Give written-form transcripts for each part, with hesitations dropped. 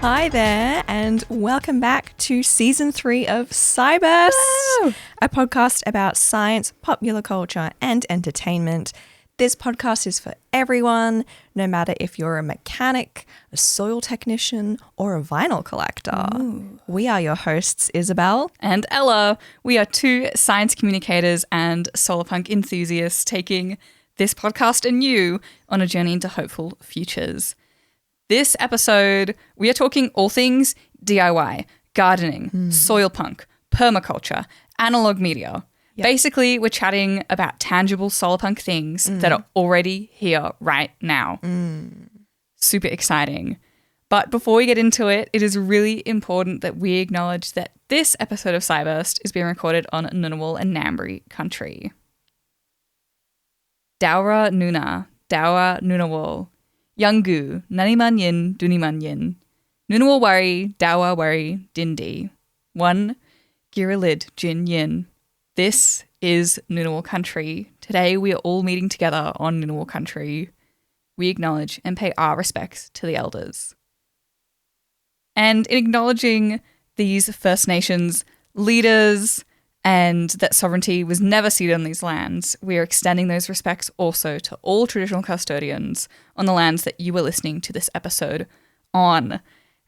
Hi there, and welcome back to Season 3 of Cyburst, a podcast about science, popular culture, and entertainment. This podcast is for everyone, no matter if you're a mechanic, a soil technician, or a vinyl collector. Ooh. We are your hosts, Isabel and Ella. We are two science communicators and Solarpunk enthusiasts taking this podcast and you on a journey into hopeful futures. This episode, we are talking all things DIY, gardening, soilpunk, permaculture, analog media. Yep. Basically, we're chatting about tangible solarpunk things that are already here right now. Super exciting. But before we get into it, it is really important that we acknowledge that this episode of Cyburst is being recorded on Ngunnawal and Ngambri country. Dawra Nuna, Dawra Ngunnawal. Yungu, Naniman Yin, Duniman Yin. Ngunnawal Wari, Dawra Wari, Dindi. 1. Girilid Jin Yin. This is Ngunnawal country. Today we are all meeting together on Ngunnawal country. We acknowledge and pay our respects to the elders. And in acknowledging these First Nations leaders and that sovereignty was never ceded on these lands, we are extending those respects also to all traditional custodians on the lands that you are listening to this episode on.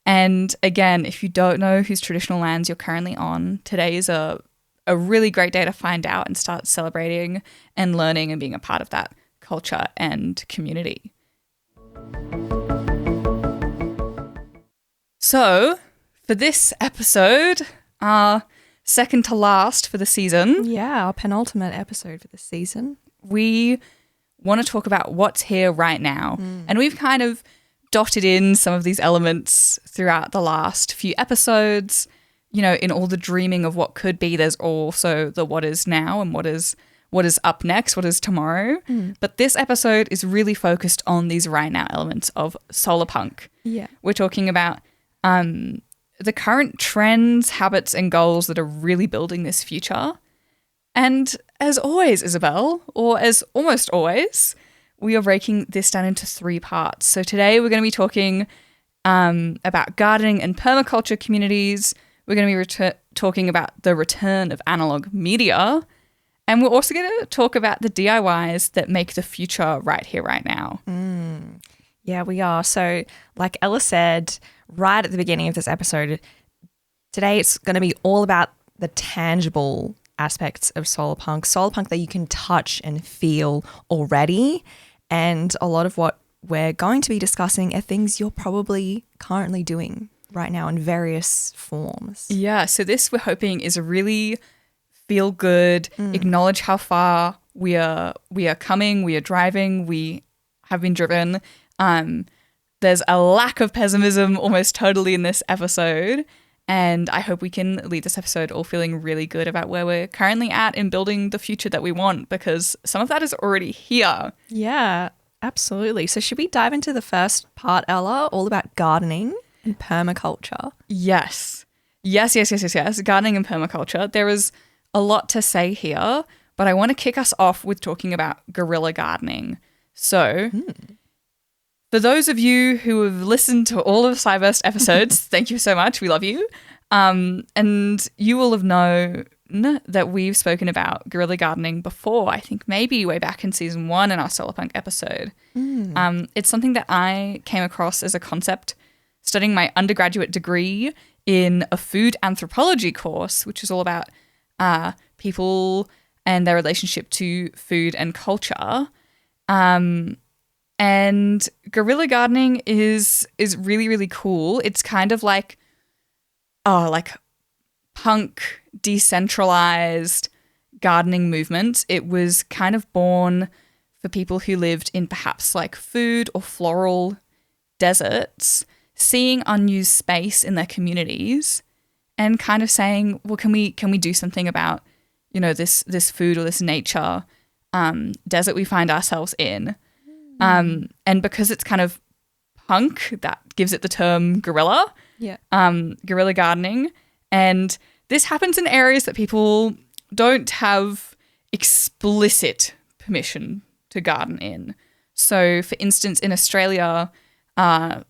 And again, if you don't know whose traditional lands you're currently on, today is a really great day to find out and start celebrating and learning and being a part of that culture and community. So, for this episode, second to last for the season. Yeah, our penultimate episode for the season. We want to talk about what's here right now. And we've kind of dotted in some of these elements throughout the last few episodes. You know, in all the dreaming of what could be, there's also the what is now and what is up next, what is tomorrow. But this episode is really focused on these right now elements of solarpunk. Yeah. We're talking about the current trends, habits, and goals that are really building this future. And as always, Isabel, or as almost always, we are breaking this down into 3 parts. So today we're going to be talking about gardening and permaculture communities. We're going to be talking about the return of analog media. And we're also going to talk about the DIYs that make the future right here, right now. Yeah, we are. So like Ella said right at the beginning of this episode, today it's going to be all about the tangible aspects of solarpunk that you can touch and feel already. And a lot of what we're going to be discussing are things you're probably currently doing right now in various forms. Yeah, so this we're hoping is a really feel good, acknowledge how far we are coming, we are driving, we have been driven. There's a lack of pessimism almost totally in this episode, and I hope we can leave this episode all feeling really good about where we're currently at in building the future that we want, because some of that is already here. Yeah, absolutely. So should we dive into the first part, Ella, all about gardening and permaculture? Yes. Gardening and permaculture. There is a lot to say here, but I want to kick us off with talking about guerrilla gardening. So for those of you who have listened to all of the Cyburst episodes, thank you so much. We love you. And you will have known that we've spoken about guerrilla gardening before, I think maybe way back in season 1 in our Solarpunk episode. It's something that I came across as a concept studying my undergraduate degree in a food anthropology course, which is all about people and their relationship to food and culture. And guerrilla gardening is really, really cool. It's kind of like punk, decentralized gardening movement. It was kind of born for people who lived in perhaps like food or floral deserts, seeing unused space in their communities and kind of saying, well, can we do something about, you know, this food or this nature desert we find ourselves in? And because it's kind of punk, that gives it the term guerrilla. Guerrilla gardening. And this happens in areas that people don't have explicit permission to garden in. So, for instance, in Australia,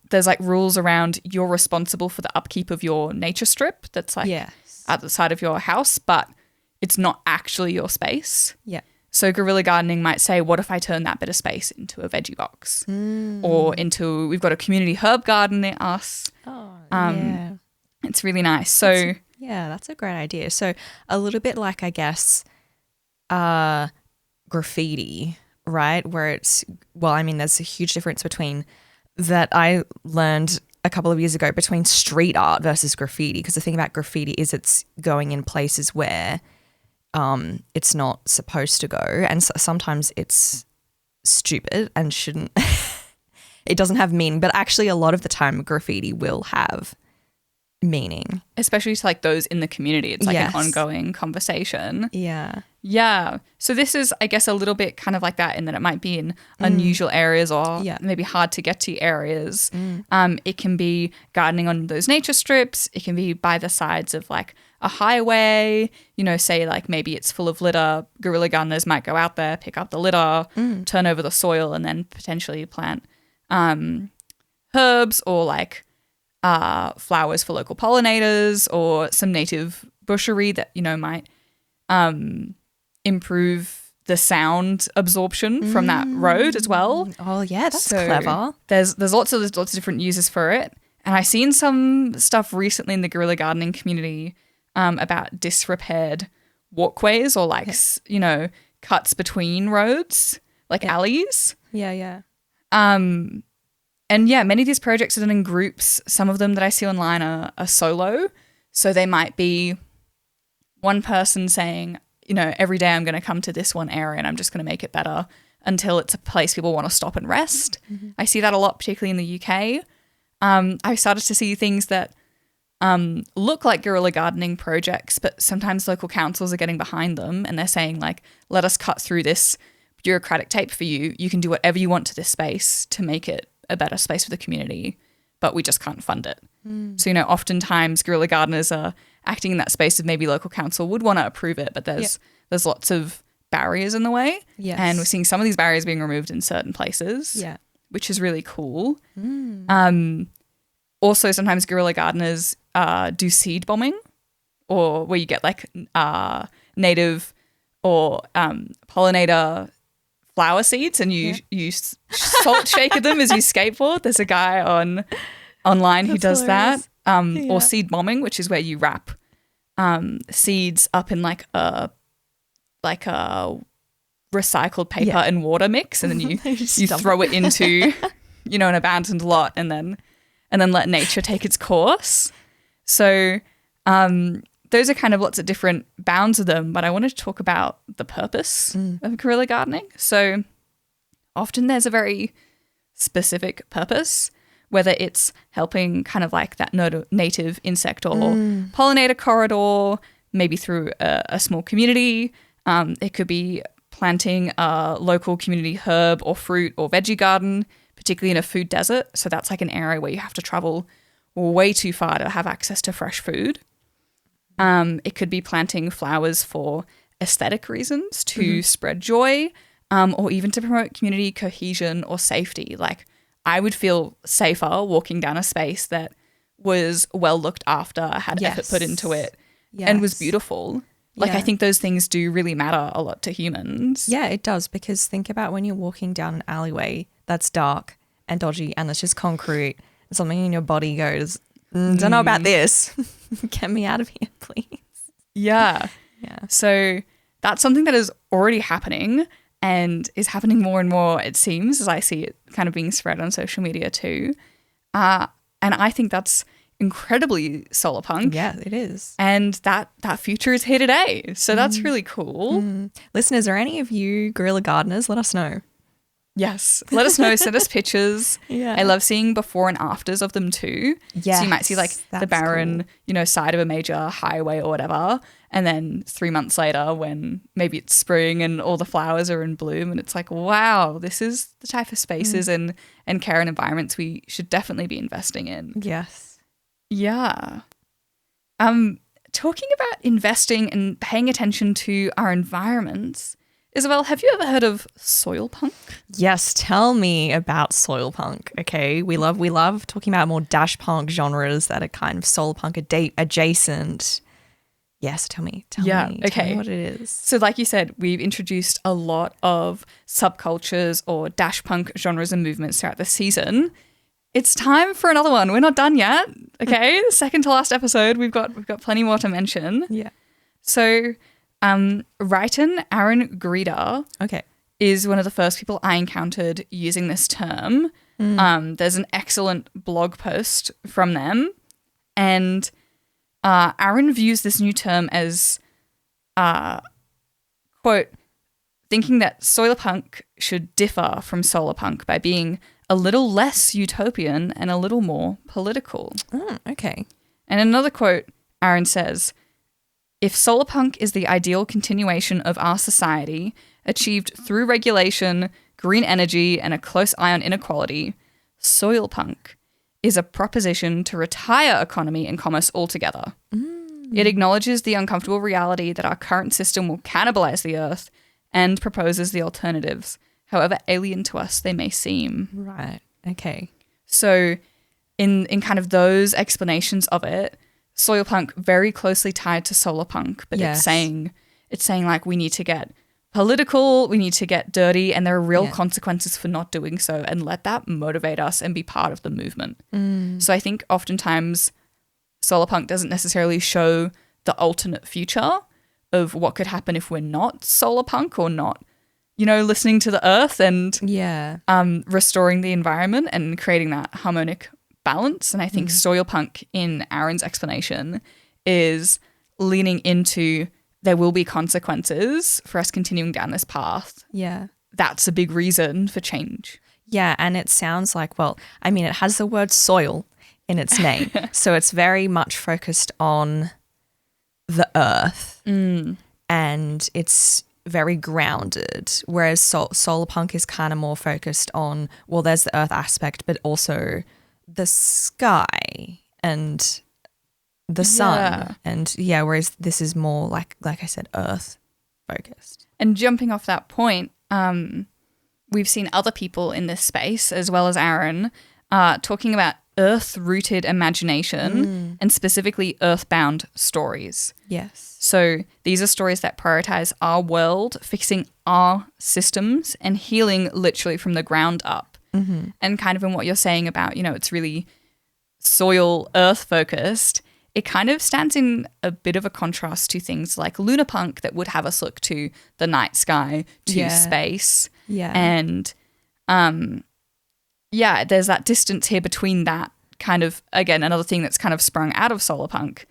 there's like rules around you're responsible for the upkeep of your nature strip that's like Yes. at the side of your house, but it's not actually your space. Yeah. So guerrilla gardening might say, what if I turn that bit of space into a veggie box? Or into, we've got a community herb garden near us. Oh, yeah. It's really nice. So Yeah, that's a great idea. So a little bit like, I guess, graffiti, right? Where it's, well, I mean, there's a huge difference between that I learned a couple of years ago between street art versus graffiti. Because the thing about graffiti is it's going in places where it's not supposed to go. And sometimes it's stupid and shouldn't, it doesn't have meaning. But actually a lot of the time graffiti will have meaning. especially to like those in the community, it's like Yes. an ongoing conversation. Yeah. Yeah. So this is, I guess, a little bit kind of like that in that it might be in unusual areas or Yeah. maybe hard to get to areas. It can be gardening on those nature strips. It can be by the sides of like a highway, you know, say like maybe it's full of litter. Guerrilla gardeners might go out there, pick up the litter, turn over the soil and then potentially plant herbs or like flowers for local pollinators or some native bushery that, you know, might improve the sound absorption from that road as well. Oh, yeah, that's So clever. There's lots of different uses for it. And I've seen some stuff recently in the guerrilla gardening community about disrepaired walkways or like, you know, cuts between roads, like alleys. Yeah, yeah. And yeah, many of these projects are done in groups. Some of them that I see online are solo. So they might be one person saying, you know, every day I'm going to come to this one area and I'm just going to make it better until it's a place people want to stop and rest. I see that a lot, particularly in the UK. I started to see things that look like guerrilla gardening projects, but sometimes local councils are getting behind them and they're saying like, let us cut through this bureaucratic tape for you. You can do whatever you want to this space to make it a better space for the community, but we just can't fund it. So, you know, oftentimes guerrilla gardeners are acting in that space of maybe local council would want to approve it, but there's lots of barriers in the way. Yes. And we're seeing some of these barriers being removed in certain places, Yeah. which is really cool. Also, sometimes guerrilla gardeners do seed bombing, or where you get like native or pollinator flower seeds and you salt shaker them as you skateboard. There's a guy online who does hilarious. that. Or seed bombing, which is where you wrap seeds up in like a recycled paper and water mix, and then you throw it into you know an abandoned lot, and then let nature take its course. So those are kind of lots of different bounds of them, but I wanted to talk about the purpose of guerrilla gardening. So often there's a very specific purpose, whether it's helping kind of like that native insect or pollinator corridor, maybe through a small community. It could be planting a local community herb or fruit or veggie garden, particularly in a food desert. So that's like an area where you have to travel way too far to have access to fresh food. It could be planting flowers for aesthetic reasons to spread joy, or even to promote community cohesion or safety. Like I would feel safer walking down a space that was well looked after, had effort put into it, and was beautiful. Like I think those things do really matter a lot to humans. Yeah, it does, because think about when you're walking down an alleyway that's dark and dodgy and it's just concrete, and something in your body goes, don't know about this. Get me out of here, please. Yeah. Yeah. So that's something that is already happening and is happening more and more, it seems, as I see it kind of being spread on social media too. And I think that's incredibly solarpunk. Yeah, it is. And that future is here today. So that's really cool. Listeners, are any of you guerrilla gardeners? Let us know. Yes. Let us know. Send us pictures. Yeah. I love seeing before and afters of them too. So you might see like the that's barren, cool. you know, side of a major highway or whatever. And then 3 months later when maybe it's spring and all the flowers are in bloom and it's like, wow, this is the type of spaces and care and environments we should definitely be investing in. Yes. Yeah. Talking about investing and paying attention to our environments, Isabel, have you ever heard of soilpunk? Yes, tell me about soilpunk. Okay, we love talking about more dash punk genres that are kind of solarpunk adjacent. Yes, tell me tell me what it is. So like you said, we've introduced a lot of subcultures or dash punk genres and movements throughout the season. It's time for another one. We're not done yet. Okay, second to last episode. We've got plenty more to mention. Yeah. So, writer Aaron Greta is one of the first people I encountered using this term. There's an excellent blog post from them, and Aaron views this new term as, quote, thinking that solarpunk should differ from solarpunk by being a little less utopian and a little more political. Okay. And another quote, Aaron says, if solarpunk is the ideal continuation of our society, achieved through regulation, green energy, and a close eye on inequality, soilpunk is a proposition to retire economy and commerce altogether. It acknowledges the uncomfortable reality that our current system will cannibalize the earth and proposes the alternatives, however alien to us they may seem. Right. Okay. So in kind of those explanations of it, soilpunk very closely tied to solarpunk, but it's saying like we need to get political, we need to get dirty, and there are real consequences for not doing so, and let that motivate us and be part of the movement. So I think oftentimes solarpunk doesn't necessarily show the alternate future of what could happen if we're not solarpunk or not, listening to the earth and restoring the environment and creating that harmonic balance. And I think soilpunk, in Aaron's explanation, is leaning into there will be consequences for us continuing down this path. Yeah. That's a big reason for change. Yeah, and it sounds like, it has the word soil in its name. So it's very much focused on the earth and it's very grounded, whereas solarpunk is kind of more focused on, there's the earth aspect, but also the sky and the sun. And whereas this is more like I said, earth focused. And jumping off that point, we've seen other people in this space, as well as Aaron, talking about earth-rooted imagination and specifically earthbound stories. Yes. So these are stories that prioritize our world, fixing our systems and healing literally from the ground up. And kind of in what you're saying about, it's really soil, earth focused, it kind of stands in a bit of a contrast to things like lunarpunk that would have us look to the night sky, to space. Yeah. And there's that distance here between that kind of, again, another thing that's kind of sprung out of solarpunk.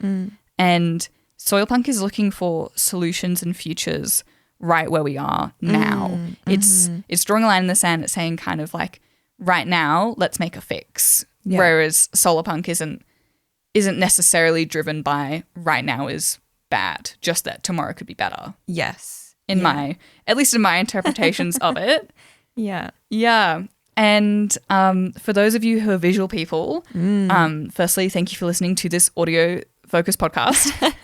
And soilpunk is looking for solutions and futures right where we are now. It's drawing a line in the sand. It's saying kind of like, right now, let's make a fix. Whereas solarpunk isn't necessarily driven by right now is bad, just that tomorrow could be better. Yes. At least in my interpretations of it. Yeah. Yeah. And for those of you who are visual people, firstly, thank you for listening to this audio focused podcast.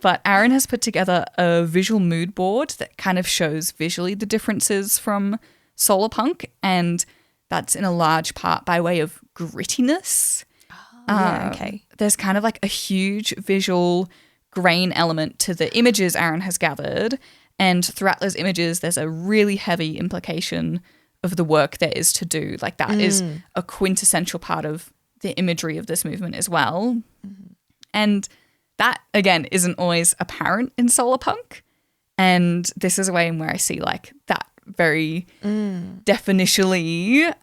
But Aaron has put together a visual mood board that kind of shows visually the differences from solarpunk, and that's in a large part by way of grittiness. Okay. There's kind of like a huge visual grain element to the images Aaron has gathered, and throughout those images, there's a really heavy implication of the work there is to do. Like that is a quintessential part of the imagery of this movement as well. And that, again, isn't always apparent in solarpunk. And this is a way in where I see like that very definitionally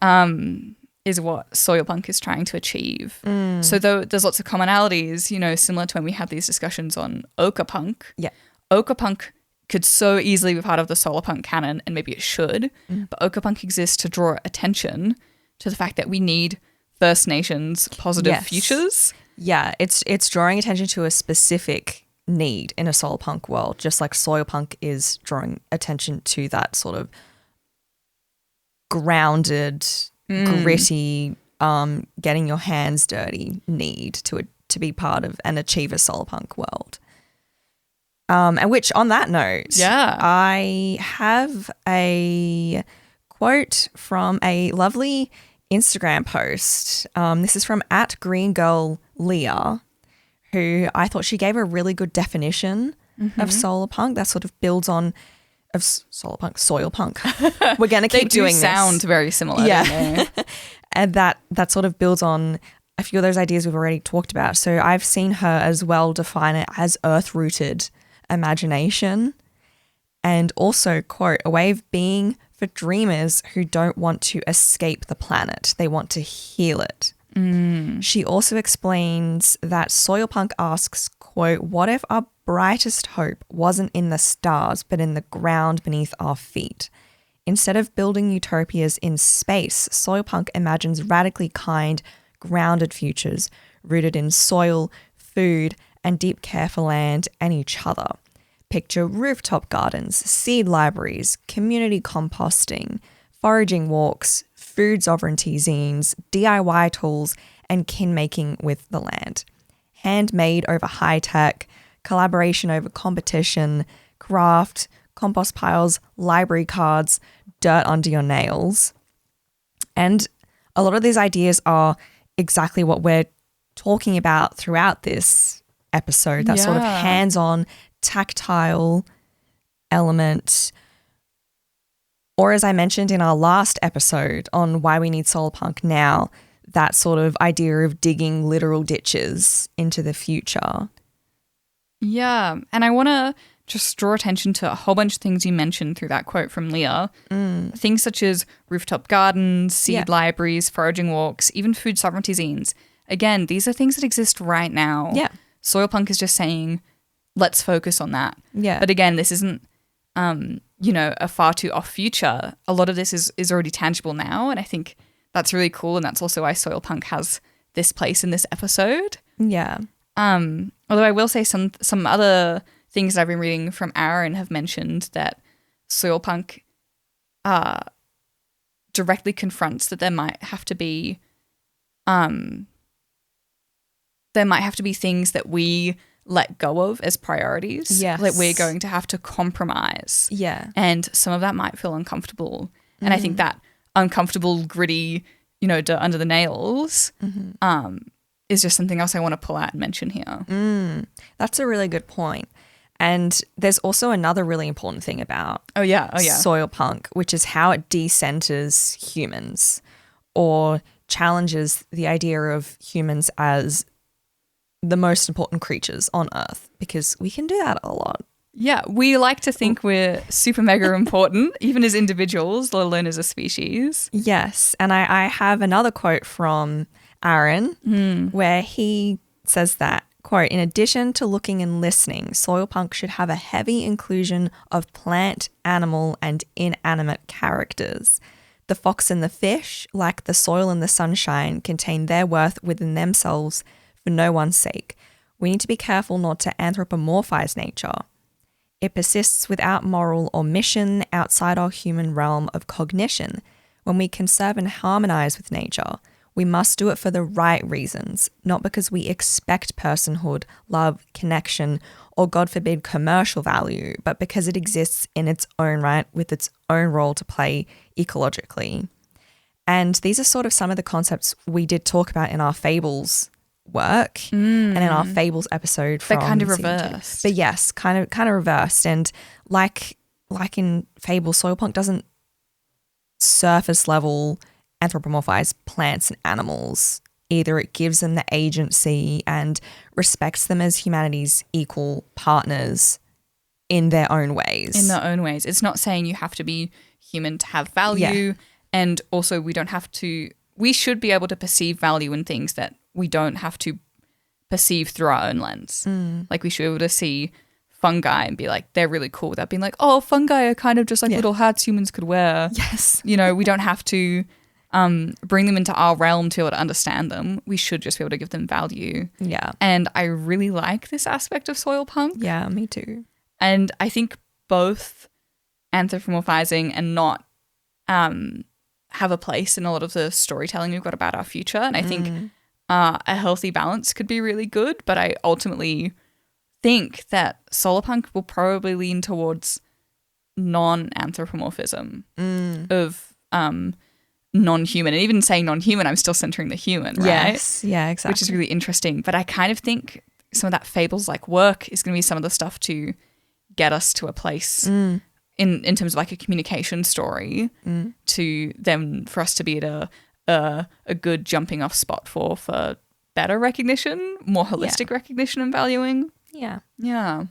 is what soilpunk is trying to achieve. So though there's lots of commonalities, similar to when we had these discussions on ochre-punk. Yeah. Ochre-punk could so easily be part of the solarpunk canon, and maybe it should, but ochre-punk exists to draw attention to the fact that we need First Nations positive futures. Yeah, it's drawing attention to a specific need in a solarpunk world, just like soilpunk is drawing attention to that sort of grounded, gritty, getting your hands dirty need to be part of and achieve a solarpunk world. And which, on that note, Yeah. I have a quote from a lovely Instagram post. This is from @GreenGirlLeah, who I thought she gave a really good definition of solarpunk that sort of builds on soilpunk. We're going to keep doing this. They do sound very similar, yeah. don't they? And that sort of builds on a few of those ideas we've already talked about. So I've seen her as well define it as earth-rooted imagination, and also, quote, a way of being for dreamers who don't want to escape the planet. They want to heal it. She also explains that soilpunk asks, quote, what if our brightest hope wasn't in the stars but in the ground beneath our feet? Instead of building utopias in space, soilpunk imagines radically kind, grounded futures rooted in soil, food, and deep care for land and each other. Picture rooftop gardens, seed libraries, community composting, foraging walks, food sovereignty zines, DIY tools, and kin making with the land. Handmade over high tech, collaboration over competition, craft, compost piles, library cards, dirt under your nails. And a lot of these ideas are exactly what we're talking about throughout this episode, that sort of hands-on, tactile element. Or as I mentioned in our last episode on why we need solarpunk now, that sort of idea of digging literal ditches into the future. Yeah. And I want to just draw attention to a whole bunch of things you mentioned through that quote from Leah. Things such as rooftop gardens, seed libraries, foraging walks, even food sovereignty zines. Again, these are things that exist right now. Yeah. Soilpunk is just saying, let's focus on that. Yeah. But again, this isn't, a far too off future. A lot of this is already tangible now. And I think that's really cool. And that's also why soilpunk has this place in this episode. Yeah. Although I will say some other things that I've been reading from Aaron have mentioned that soilpunk directly confronts that there might have to be things that we let go of as priorities. Yes. Like we're going to have to compromise. Yeah. And some of that might feel uncomfortable. And I think that uncomfortable, gritty, dirt under the nails is just something else I want to pull out and mention here. That's a really good point. And there's also another really important thing about soilpunk, which is how it decenters humans or challenges the idea of humans as the most important creatures on Earth, because we can do that a lot. Yeah, we like to think we're super mega important, even as individuals, let alone as a species. Yes. And I have another quote from Aaron where he says that, quote, in addition to looking and listening, soilpunk should have a heavy inclusion of plant, animal, and inanimate characters. The fox and the fish, like the soil and the sunshine, contain their worth within themselves for no one's sake. We need to be careful not to anthropomorphize nature. It persists without moral or mission outside our human realm of cognition. When we conserve and harmonize with nature, we must do it for the right reasons, not because we expect personhood, love, connection, or God forbid commercial value, but because it exists in its own right with its own role to play ecologically. And these are sort of some of the concepts we did talk about in our fables work and in our fables episode from They're kind of season 2. reversed. But yes, kind of reversed. And like in Fable, soilpunk doesn't surface level anthropomorphize plants and animals. Either it gives them the agency and respects them as humanity's equal partners in their own ways. In their own ways. It's not saying you have to be human to have value. And also we should be able to perceive value in things that we don't have to perceive through our own lens. Like we should be able to see fungi and be like, they're really cool, without being like, oh, fungi are kind of just like little hats humans could wear. Yes. We don't have to bring them into our realm to be able to understand them. We should just be able to give them value. Yeah. And I really like this aspect of soilpunk. Yeah, me too. And I think both anthropomorphizing and not have a place in a lot of the storytelling we've got about our future. And I think a healthy balance could be really good. But I ultimately think that solarpunk will probably lean towards non-anthropomorphism of non-human. And even saying non-human, I'm still centering the human, right? Yes. Yeah, exactly. Which is really interesting. But I kind of think some of that fables-like work is going to be some of the stuff to get us to a place in terms of like a communication story to then for us to be at a good jumping off spot for better recognition, more holistic recognition and valuing. Yeah. Yeah.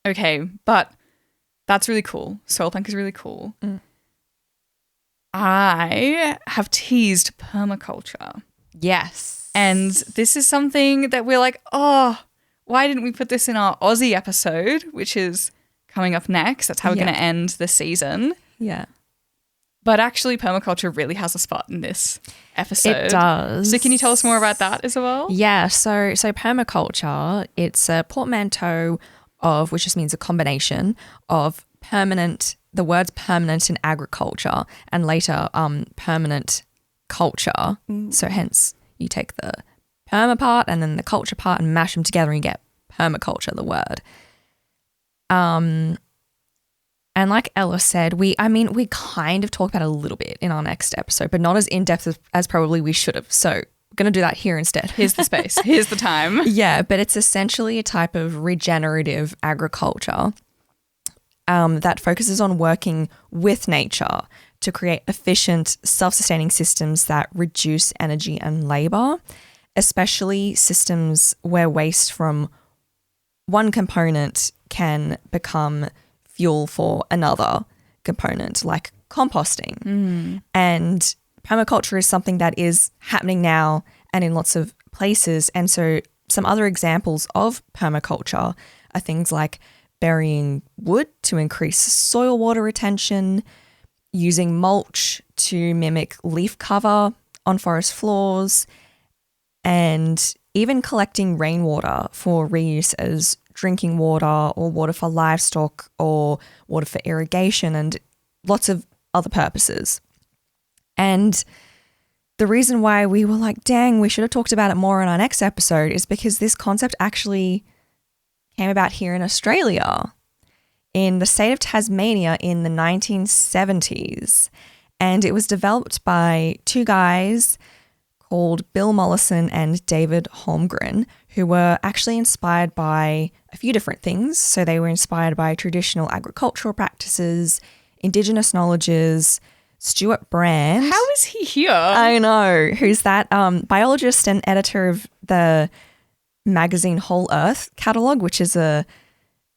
Okay, but that's really cool. Soilpunk is really cool. I have teased permaculture. Yes. And this is something that we're like, oh, why didn't we put this in our Aussie episode, which is coming up next? That's how we're going to end the season. Yeah. But actually, permaculture really has a spot in this episode. It does. So can you tell us more about that as well? Yeah. So permaculture, it's a portmanteau of, which just means a combination of permanent, the words permanent in agriculture and later permanent culture. So hence you take the perma part and then the culture part and mash them together and you get permaculture, the word. And like Ella said, we kind of talked about it a little bit in our next episode, but not as in-depth as probably we should have. So we're going to do that here instead. Here's the space. Here's the time. Yeah, but it's essentially a type of regenerative agriculture that focuses on working with nature to create efficient, self-sustaining systems that reduce energy and labor, especially systems where waste from one component can become fuel for another component, like composting. And permaculture is something that is happening now and in lots of places. And so some other examples of permaculture are things like burying wood to increase soil water retention, using mulch to mimic leaf cover on forest floors, and even collecting rainwater for reuse as drinking water or water for livestock or water for irrigation and lots of other purposes. And the reason why we were like, dang, we should have talked about it more in our next episode is because this concept actually came about here in Australia, in the state of Tasmania in the 1970s. And it was developed by two guys called Bill Mollison and David Holmgren, who were actually inspired by a few different things. So they were inspired by traditional agricultural practices, Indigenous knowledges, Stuart Brand. How is he here? I know. Who's that? Biologist and editor of the magazine Whole Earth Catalogue, which is a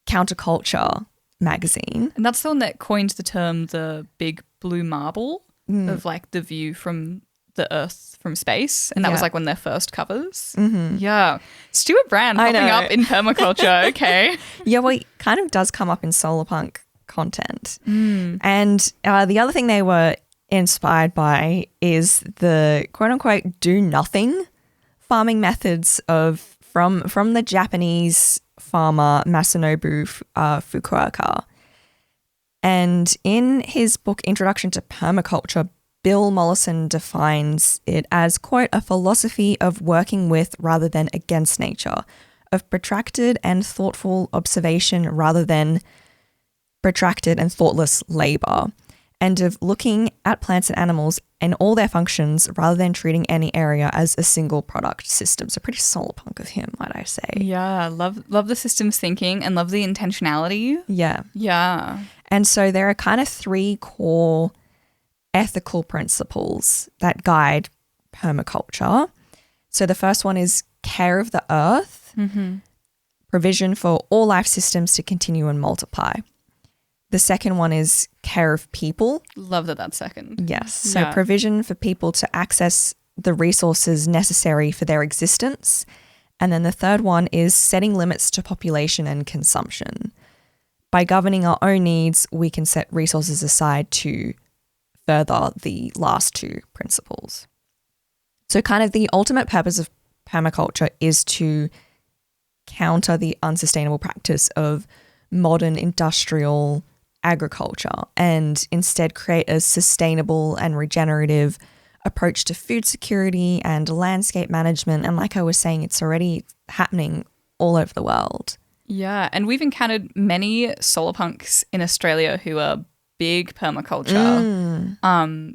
counterculture magazine. And that's the one that coined the term the big blue marble of like the view from the Earth from space. And that was like one of their first covers. Yeah. Stuart Brand popping up in permaculture. Okay. Yeah, well, it kind of does come up in Solarpunk content. And the other thing they were inspired by is the quote unquote do nothing farming methods of from the Japanese farmer Masanobu Fukuoka. And in his book Introduction to Permaculture, Bill Mollison defines it as, quote, a philosophy of working with rather than against nature, of protracted and thoughtful observation rather than protracted and thoughtless labor, and of looking at plants and animals and all their functions rather than treating any area as a single product system. So pretty Solarpunk of him, might I say. Yeah, love the systems thinking and love the intentionality. Yeah. Yeah. And so there are kind of three core ethical principles that guide permaculture. So the first one is care of the earth, provision for all life systems to continue and multiply. The second one is care of people. Love that that's second. Yes. So provision for people to access the resources necessary for their existence. And then the third one is setting limits to population and consumption. By governing our own needs, we can set resources aside to further the last two principles. So kind of the ultimate purpose of permaculture is to counter the unsustainable practice of modern industrial agriculture and instead create a sustainable and regenerative approach to food security and landscape management. And like I was saying, it's already happening all over the world. Yeah, and we've encountered many solarpunks in Australia who are big permaculture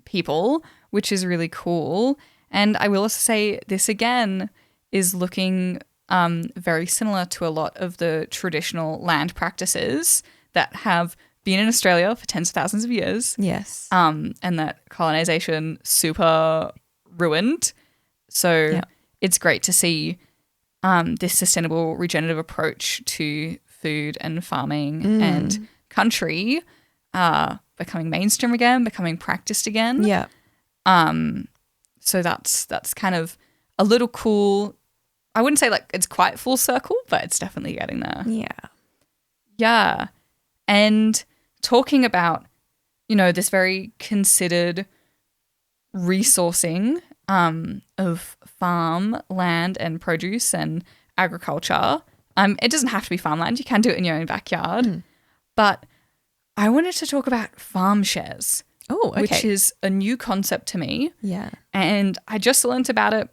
people, which is really cool. And I will also say this again is looking very similar to a lot of the traditional land practices that have been in Australia for tens of thousands of years. Yes. And that colonization super ruined. So it's great to see this sustainable regenerative approach to food and farming and country becoming mainstream again, becoming practiced again. Yeah. So that's kind of a little cool. I wouldn't say like it's quite full circle, but it's definitely getting there. Yeah. Yeah. And talking about, this very considered resourcing of farm land and produce and agriculture. It doesn't have to be farmland. You can do it in your own backyard. But I wanted to talk about farm shares. Oh, okay. Which is a new concept to me. Yeah. And I just learnt about it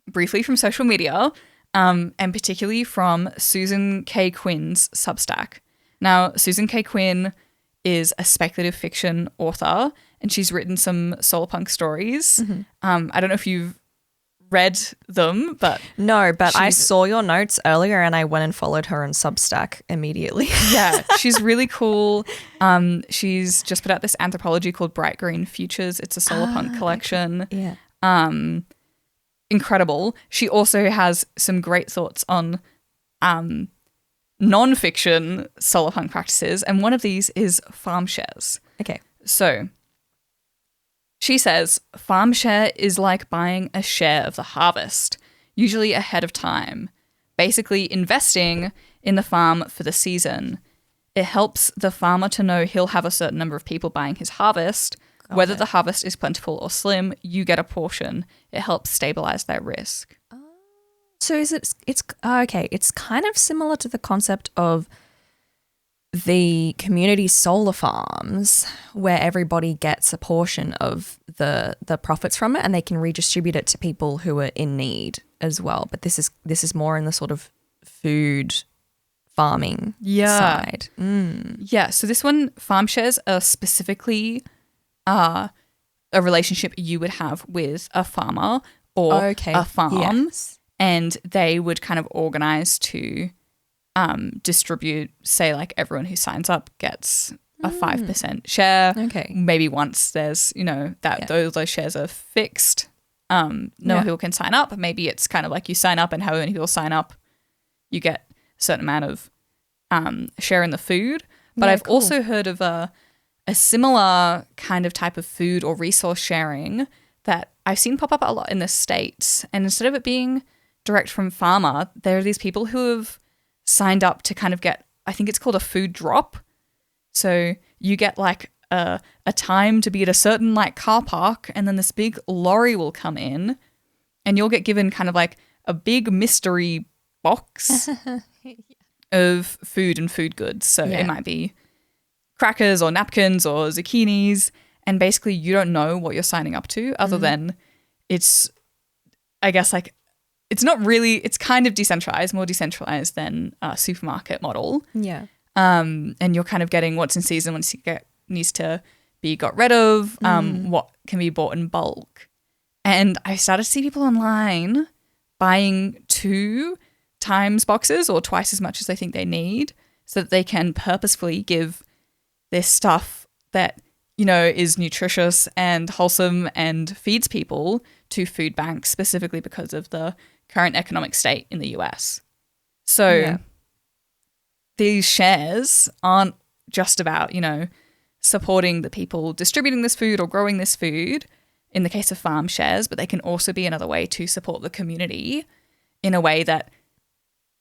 briefly from social media, and particularly from Susan K. Quinn's Substack. Now, Susan K. Quinn is a speculative fiction author, and she's written some solarpunk stories. I don't know if you've read them, but no, but I saw your notes earlier and I went and followed her on Substack immediately. Yeah, she's really cool. She's just put out this anthology called Bright Green Futures. It's a solarpunk collection. Yeah. Incredible. She also has some great thoughts on non-fiction solarpunk practices, and one of these is farm shares. Okay. So she says, farm share is like buying a share of the harvest, usually ahead of time, basically investing in the farm for the season. It helps the farmer to know he'll have a certain number of people buying his harvest. Whether the harvest is plentiful or slim, you get a portion. It helps stabilize their risk. So it's okay. It's kind of similar to the concept of the community solar farms where everybody gets a portion of the profits from it and they can redistribute it to people who are in need as well. But this is more in the sort of food farming side. Yeah, so this one, farm shares are specifically a relationship you would have with a farmer or a farm. Yes. And they would kind of organize to distribute, say, like everyone who signs up gets a 5% share. Okay. Maybe once there's, those shares are fixed, no people can sign up. Maybe it's kind of like you sign up and however many people sign up, you get a certain amount of share in the food. But I've also heard of a similar kind of type of food or resource sharing that I've seen pop up a lot in the States. And instead of it being direct from farmer, there are these people who have signed up to kind of get, I think it's called a food drop. So you get like a time to be at a certain like car park, and then this big lorry will come in and you'll get given kind of like a big mystery box of food and food goods. So it might be crackers or napkins or zucchinis, and basically you don't know what you're signing up to other than it's, I guess, like it's not really, it's kind of decentralized, more decentralized than a supermarket model. Yeah. And you're kind of getting what's in season, what's needs to be got rid of, what can be bought in bulk. And I started to see people online buying 2 times boxes or twice as much as they think they need so that they can purposefully give this stuff that, is nutritious and wholesome and feeds people to food banks, specifically because of the current economic state in the US. So these shares aren't just about, supporting the people distributing this food or growing this food in the case of farm shares, but they can also be another way to support the community in a way that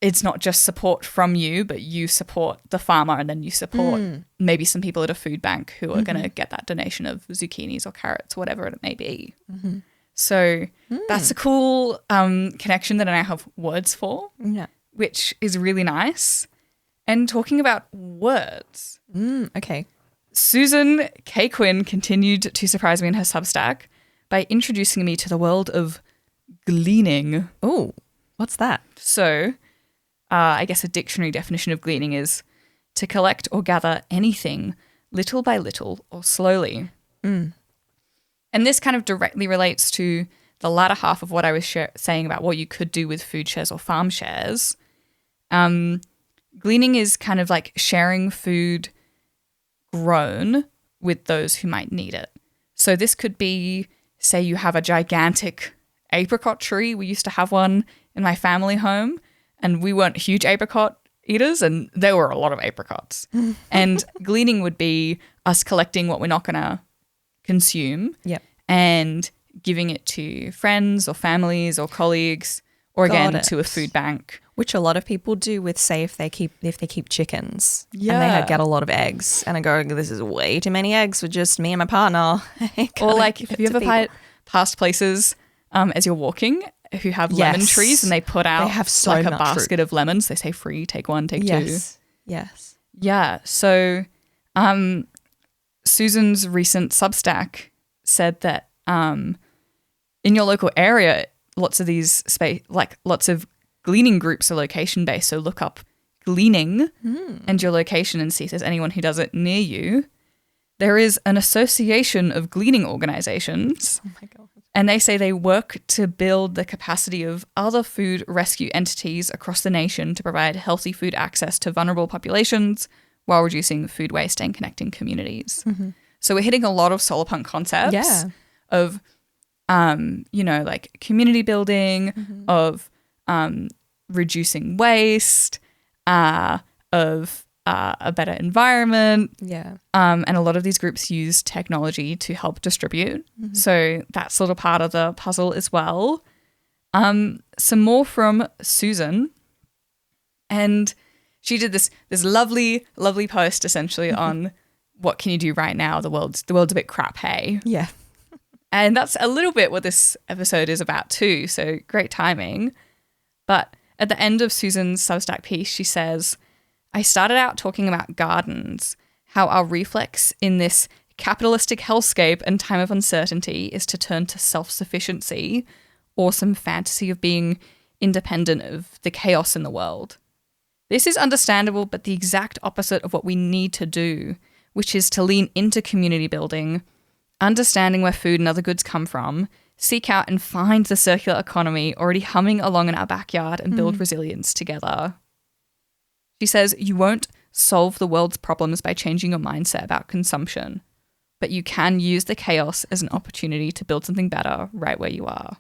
it's not just support from you, but you support the farmer and then you support maybe some people at a food bank who are going to get that donation of zucchinis or carrots, whatever it may be. So that's a cool connection that I now have words for, which is really nice. And talking about words. Okay. Susan K. Quinn continued to surprise me in her Substack by introducing me to the world of gleaning. Oh, what's that? So I guess a dictionary definition of gleaning is to collect or gather anything little by little or slowly. Mm. And this kind of directly relates to the latter half of what I was saying about what you could do with food shares or farm shares. Gleaning is kind of like sharing food grown with those who might need it. So this could be, say you have a gigantic apricot tree. We used to have one in my family home, and we weren't huge apricot eaters, and there were a lot of apricots. And gleaning would be us collecting what we're not going to consume and giving it to friends or families or colleagues, or again to a food bank. Which a lot of people do with, say, if they keep chickens and Yeah. they get a lot of eggs, and I go, this is way too many eggs for just me and my partner. Or like, have you ever passed places as you're walking who have lemon trees, and they put out have so like a much basket fruit. of lemons? They say free, take one, take Yes. two. Yeah. So Susan's recent Substack said that in your local area, lots of these lots of gleaning groups are location based. So look up gleaning and your location and see if there's anyone who does it near you. There is an association of gleaning organizations. Oh my God. And they say they work to build the capacity of other food rescue entities across the nation to provide healthy food access to vulnerable populations while reducing food waste and connecting communities. Mm-hmm. So we're hitting a lot of Solarpunk concepts of, like community building, of reducing waste, of a better environment. Yeah. And a lot of these groups use technology to help distribute. So that's sort of part of the puzzle as well. Some more from Susan. And she did this lovely, lovely post essentially on what can you do right now? The world's a bit crap, hey? Yeah. And that's a little bit what this episode is about too. So great timing. But at the end of Susan's Substack piece, she says, I started out talking about gardens, how our reflex in this capitalistic hellscape and time of uncertainty is to turn to self-sufficiency or some fantasy of being independent of the chaos in the world. This is understandable, but the exact opposite of what we need to do, which is to lean into community building, understanding where food and other goods come from, seek out and find the circular economy already humming along in our backyard and build resilience together. She says, you won't solve the world's problems by changing your mindset about consumption, but you can use the chaos as an opportunity to build something better right where you are.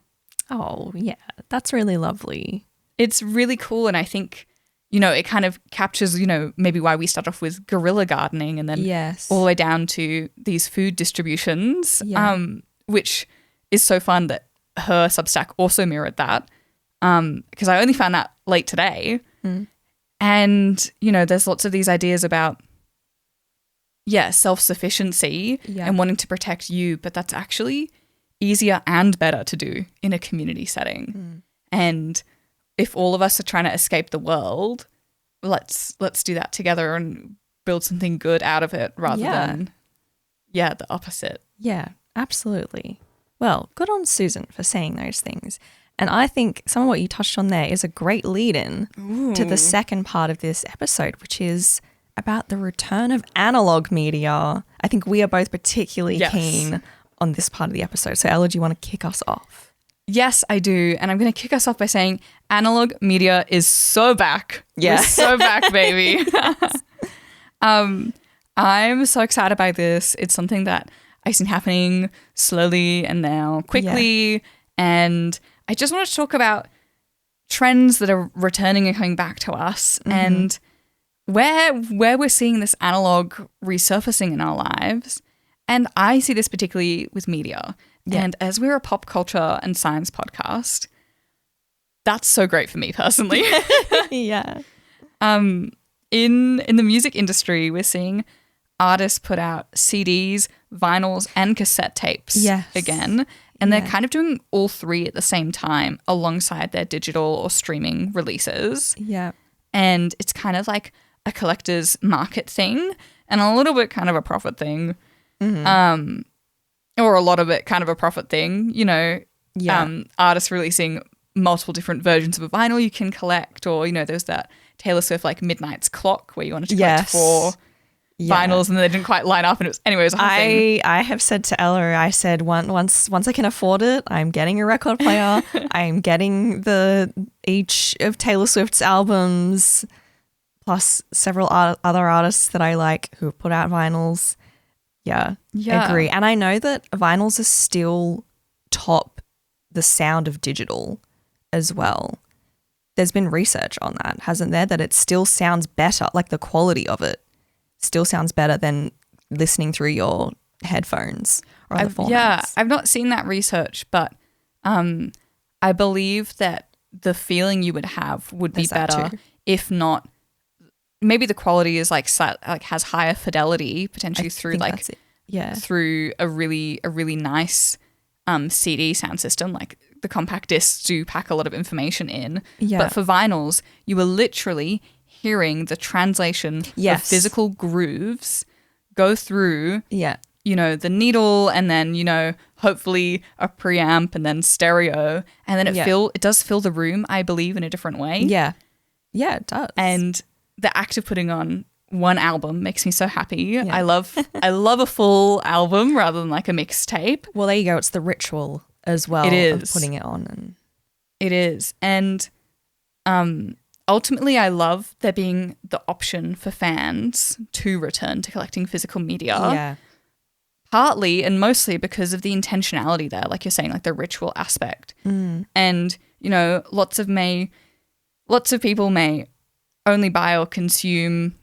Oh, yeah. That's really lovely. It's really cool. And I think, it kind of captures, maybe why we start off with guerrilla gardening and then all the way down to these food distributions, which is so fun that her Substack also mirrored that, because I only found that late today. And, there's lots of these ideas about, self-sufficiency and wanting to protect you, but that's actually easier and better to do in a community setting. And if all of us are trying to escape the world, let's do that together and build something good out of it rather than, the opposite. Yeah, absolutely. Well, good on Susan for saying those things. And I think some of what you touched on there is a great lead-in to the second part of this episode, which is about the return of analog media. I think we are both particularly keen on this part of the episode. So Ella, do you want to kick us off? Yes, I do. And I'm going to kick us off by saying analog media is so back. Yeah. We're so back, baby. I'm so excited by this. It's something that I've seen happening slowly and now quickly. And I just want to talk about trends that are returning and coming back to us and where we're seeing this analog resurfacing in our lives. And I see this particularly with media. Yeah. And as we're a pop culture and science podcast, that's so great for me personally. Yeah. In the music industry, we're seeing artists put out CDs, vinyls, and cassette tapes again. And they're kind of doing all three at the same time alongside their digital or streaming releases. Yeah. And it's kind of like a collector's market thing and a little bit kind of a profit thing. Or a lot of it kind of a profit thing, artists releasing multiple different versions of a vinyl you can collect, or, you know, there's that Taylor Swift like Midnight's Clock where you wanted to collect four vinyls and they didn't quite line up, and it was a whole thing. I have said to Ella, I said once I can afford it, I'm getting a record player. I'm getting each of Taylor Swift's albums plus several other artists that I like who have put out vinyls. Yeah, agree. And I know that vinyls are still top the sound of digital as well. There's been research on that, hasn't there? That it still sounds better, like the quality of it still sounds better than listening through your headphones or other formats. Yeah, I've not seen that research, but I believe that the feeling you would have would be better if not. Maybe the quality is like has higher fidelity potentially through through a really nice CD sound system. Like the compact discs do pack a lot of information in, but for vinyls you are literally hearing the translation of physical grooves go through, you know, the needle, and then, you know, hopefully a preamp and then stereo, and then it does fill the room, I believe, in a different way. Yeah, it does. And the act of putting on one album makes me so happy. Yeah. I love a full album rather than like a mixtape. Well, there you go. It's the ritual as well of putting it on. And it is. And ultimately, I love there being the option for fans to return to collecting physical media. Yeah. Partly and mostly because of the intentionality there, like you're saying, like the ritual aspect. And, you know, lots of people may only buy or consume,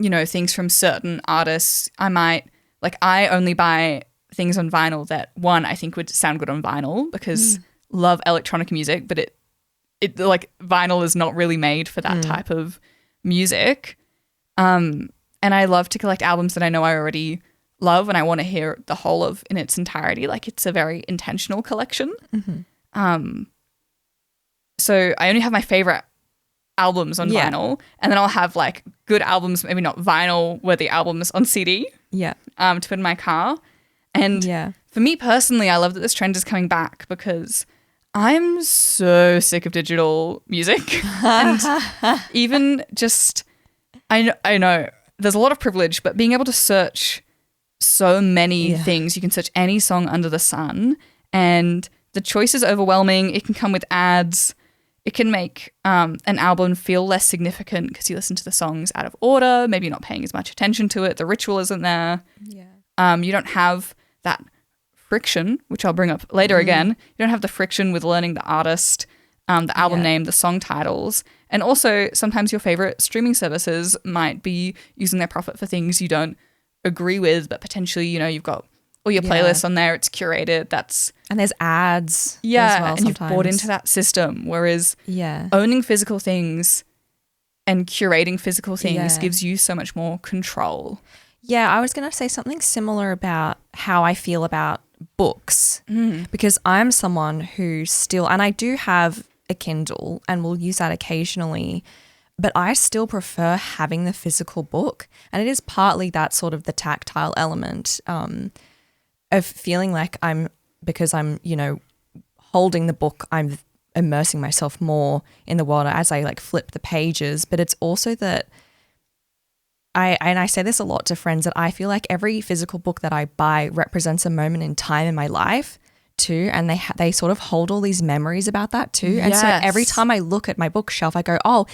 you know, things from certain artists. I only buy things on vinyl that, one, I think would sound good on vinyl because love electronic music, but it like vinyl is not really made for that type of music. And I love to collect albums that I know I already love and I want to hear the whole of in its entirety. Like it's a very intentional collection. So I only have my favorite albums on vinyl, and then I'll have like good albums, maybe not vinyl worthy albums on CD to put in my car. And for me personally, I love that this trend is coming back because I'm so sick of digital music. And even just I know there's a lot of privilege, but being able to search so many things, you can search any song under the sun, and the choice is overwhelming. It can come with ads. It can make an album feel less significant because you listen to the songs out of order. Maybe you're not paying as much attention to it. The ritual isn't there. You don't have that friction, which I'll bring up later again. You don't have the friction with learning the artist, the album name, the song titles. And also sometimes your favorite streaming services might be using their profit for things you don't agree with, but potentially, you know, you've got all your playlists on there, it's curated, and there's ads as well, and sometimes. You've bought into that system, whereas owning physical things and curating physical things gives you so much more control. I was going to say something similar about how I feel about books, because I'm someone who still, and I do have a Kindle and will use that occasionally, but I still prefer having the physical book, and it is partly that sort of the tactile element of feeling like because I'm, you know, holding the book, I'm immersing myself more in the world as I like flip the pages. But it's also that I say this a lot to friends, that I feel like every physical book that I buy represents a moment in time in my life too, and they sort of hold all these memories about that too. And so every time I look at my bookshelf, I go, oh,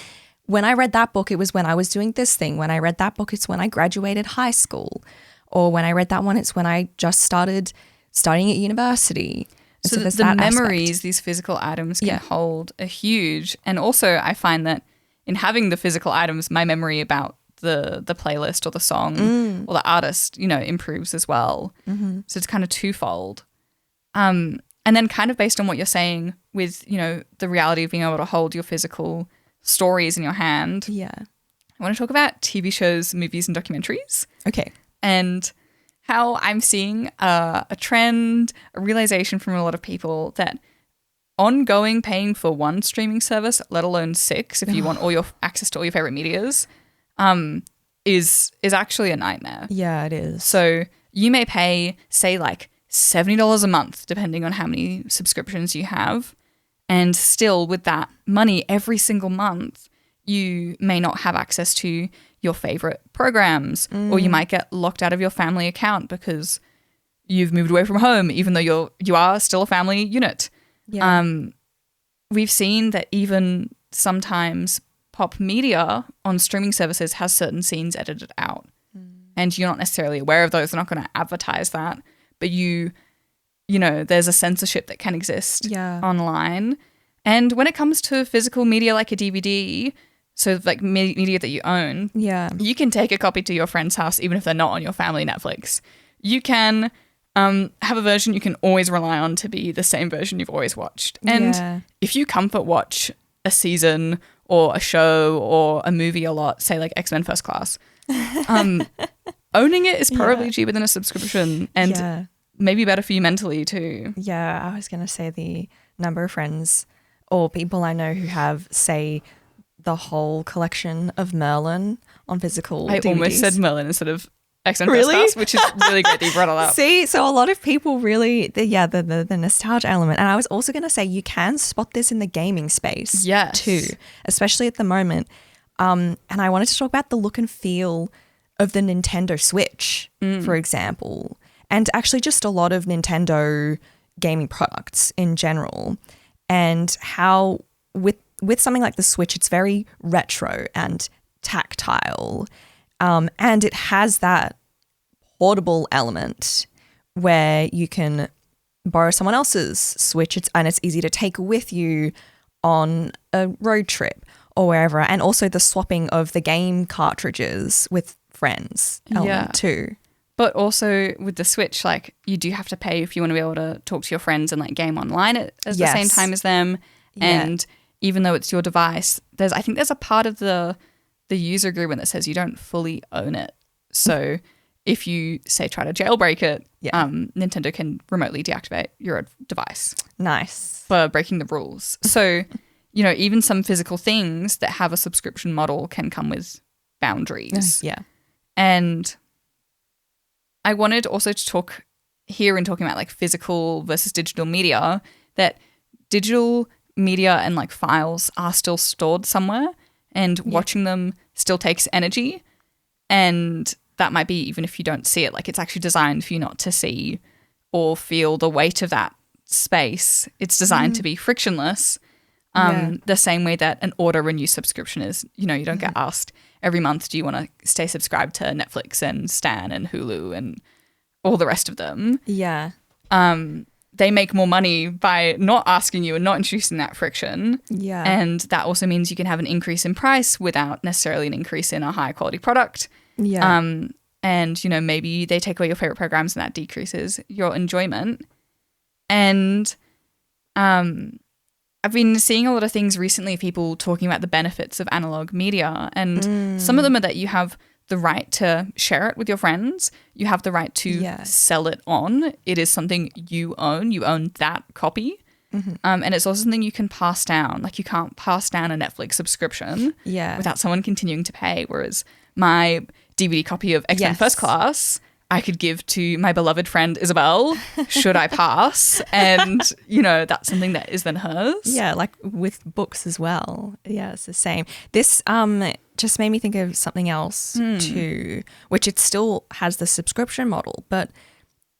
when I read that book, it was when I was doing this thing. When I read that book, it's when I graduated high school. Or when I read that one, it's when I just started studying at university. So the memories these physical items can hold are huge. And also I find that in having the physical items, my memory about the playlist or the song or the artist, you know, improves as well. So it's kind of twofold. And then kind of based on what you're saying with, you know, the reality of being able to hold your physical stories in your hand. I want to talk about TV shows, movies and documentaries. Okay. And how I'm seeing a trend, a realization from a lot of people that ongoing paying for one streaming service, let alone 6, if you want all your access to all your favorite medias, is actually a nightmare. Yeah, it is. So you may pay, say, like $70 a month, depending on how many subscriptions you have, And still with that money every single month, you may not have access to your favorite programs, or you might get locked out of your family account because you've moved away from home, even though you are still a family unit. Yeah. We've seen that even sometimes pop media on streaming services has certain scenes edited out, and you're not necessarily aware of those. They're not going to advertise that, but you know, there's a censorship that can exist online. And when it comes to physical media like a DVD, so like media that you own, you can take a copy to your friend's house even if they're not on your family Netflix. You can have a version you can always rely on to be the same version you've always watched. And if you comfort watch a season or a show or a movie a lot, say like X-Men First Class, owning it is probably cheaper than a subscription and maybe better for you mentally too. Yeah, I was going to say the number of friends or people I know who have, say, the whole collection of Merlin on physical DVDs. I almost said Merlin instead of X-Men First Class, which is really great that you brought it up. See, so a lot of people really, the nostalgia element. And I was also going to say you can spot this in the gaming space too, especially at the moment. And I wanted to talk about the look and feel of the Nintendo Switch, for example, and actually just a lot of Nintendo gaming products in general, and how with something like the Switch, it's very retro and tactile, and it has that portable element where you can borrow someone else's Switch, and it's easy to take with you on a road trip or wherever, and also the swapping of the game cartridges with friends element too. But also with the Switch, like you do have to pay if you want to be able to talk to your friends and like game online at the same time as them. And even though it's your device, I think there's a part of the user agreement that says you don't fully own it. So if you say try to jailbreak it, Nintendo can remotely deactivate your device. Nice. For breaking the rules. So, you know, even some physical things that have a subscription model can come with boundaries. And I wanted also to talk here in talking about like physical versus digital media, that digital media and like files are still stored somewhere, and watching them still takes energy. And that might be even if you don't see it, like it's actually designed for you not to see or feel the weight of that space. It's designed to be frictionless. The same way that an auto renew subscription is. You know, you don't get asked every month, do you want to stay subscribed to Netflix and Stan and Hulu and all the rest of them? They make more money by not asking you and not introducing that friction. And that also means you can have an increase in price without necessarily an increase in a high quality product. And, you know, maybe they take away your favorite programs and that decreases your enjoyment. And I've been seeing a lot of things recently, people talking about the benefits of analog media, and some of them are that you have the right to share it with your friends. You have the right to sell it on. It is something you own. You own that copy. And it's also something you can pass down. Like you can't pass down a Netflix subscription without someone continuing to pay. Whereas my DVD copy of X-Men First Class, I could give to my beloved friend Isabel should I pass. And, you know, that's something that is then hers. Yeah, like with books as well. Yeah, it's the same. This just made me think of something else too, which it still has the subscription model, but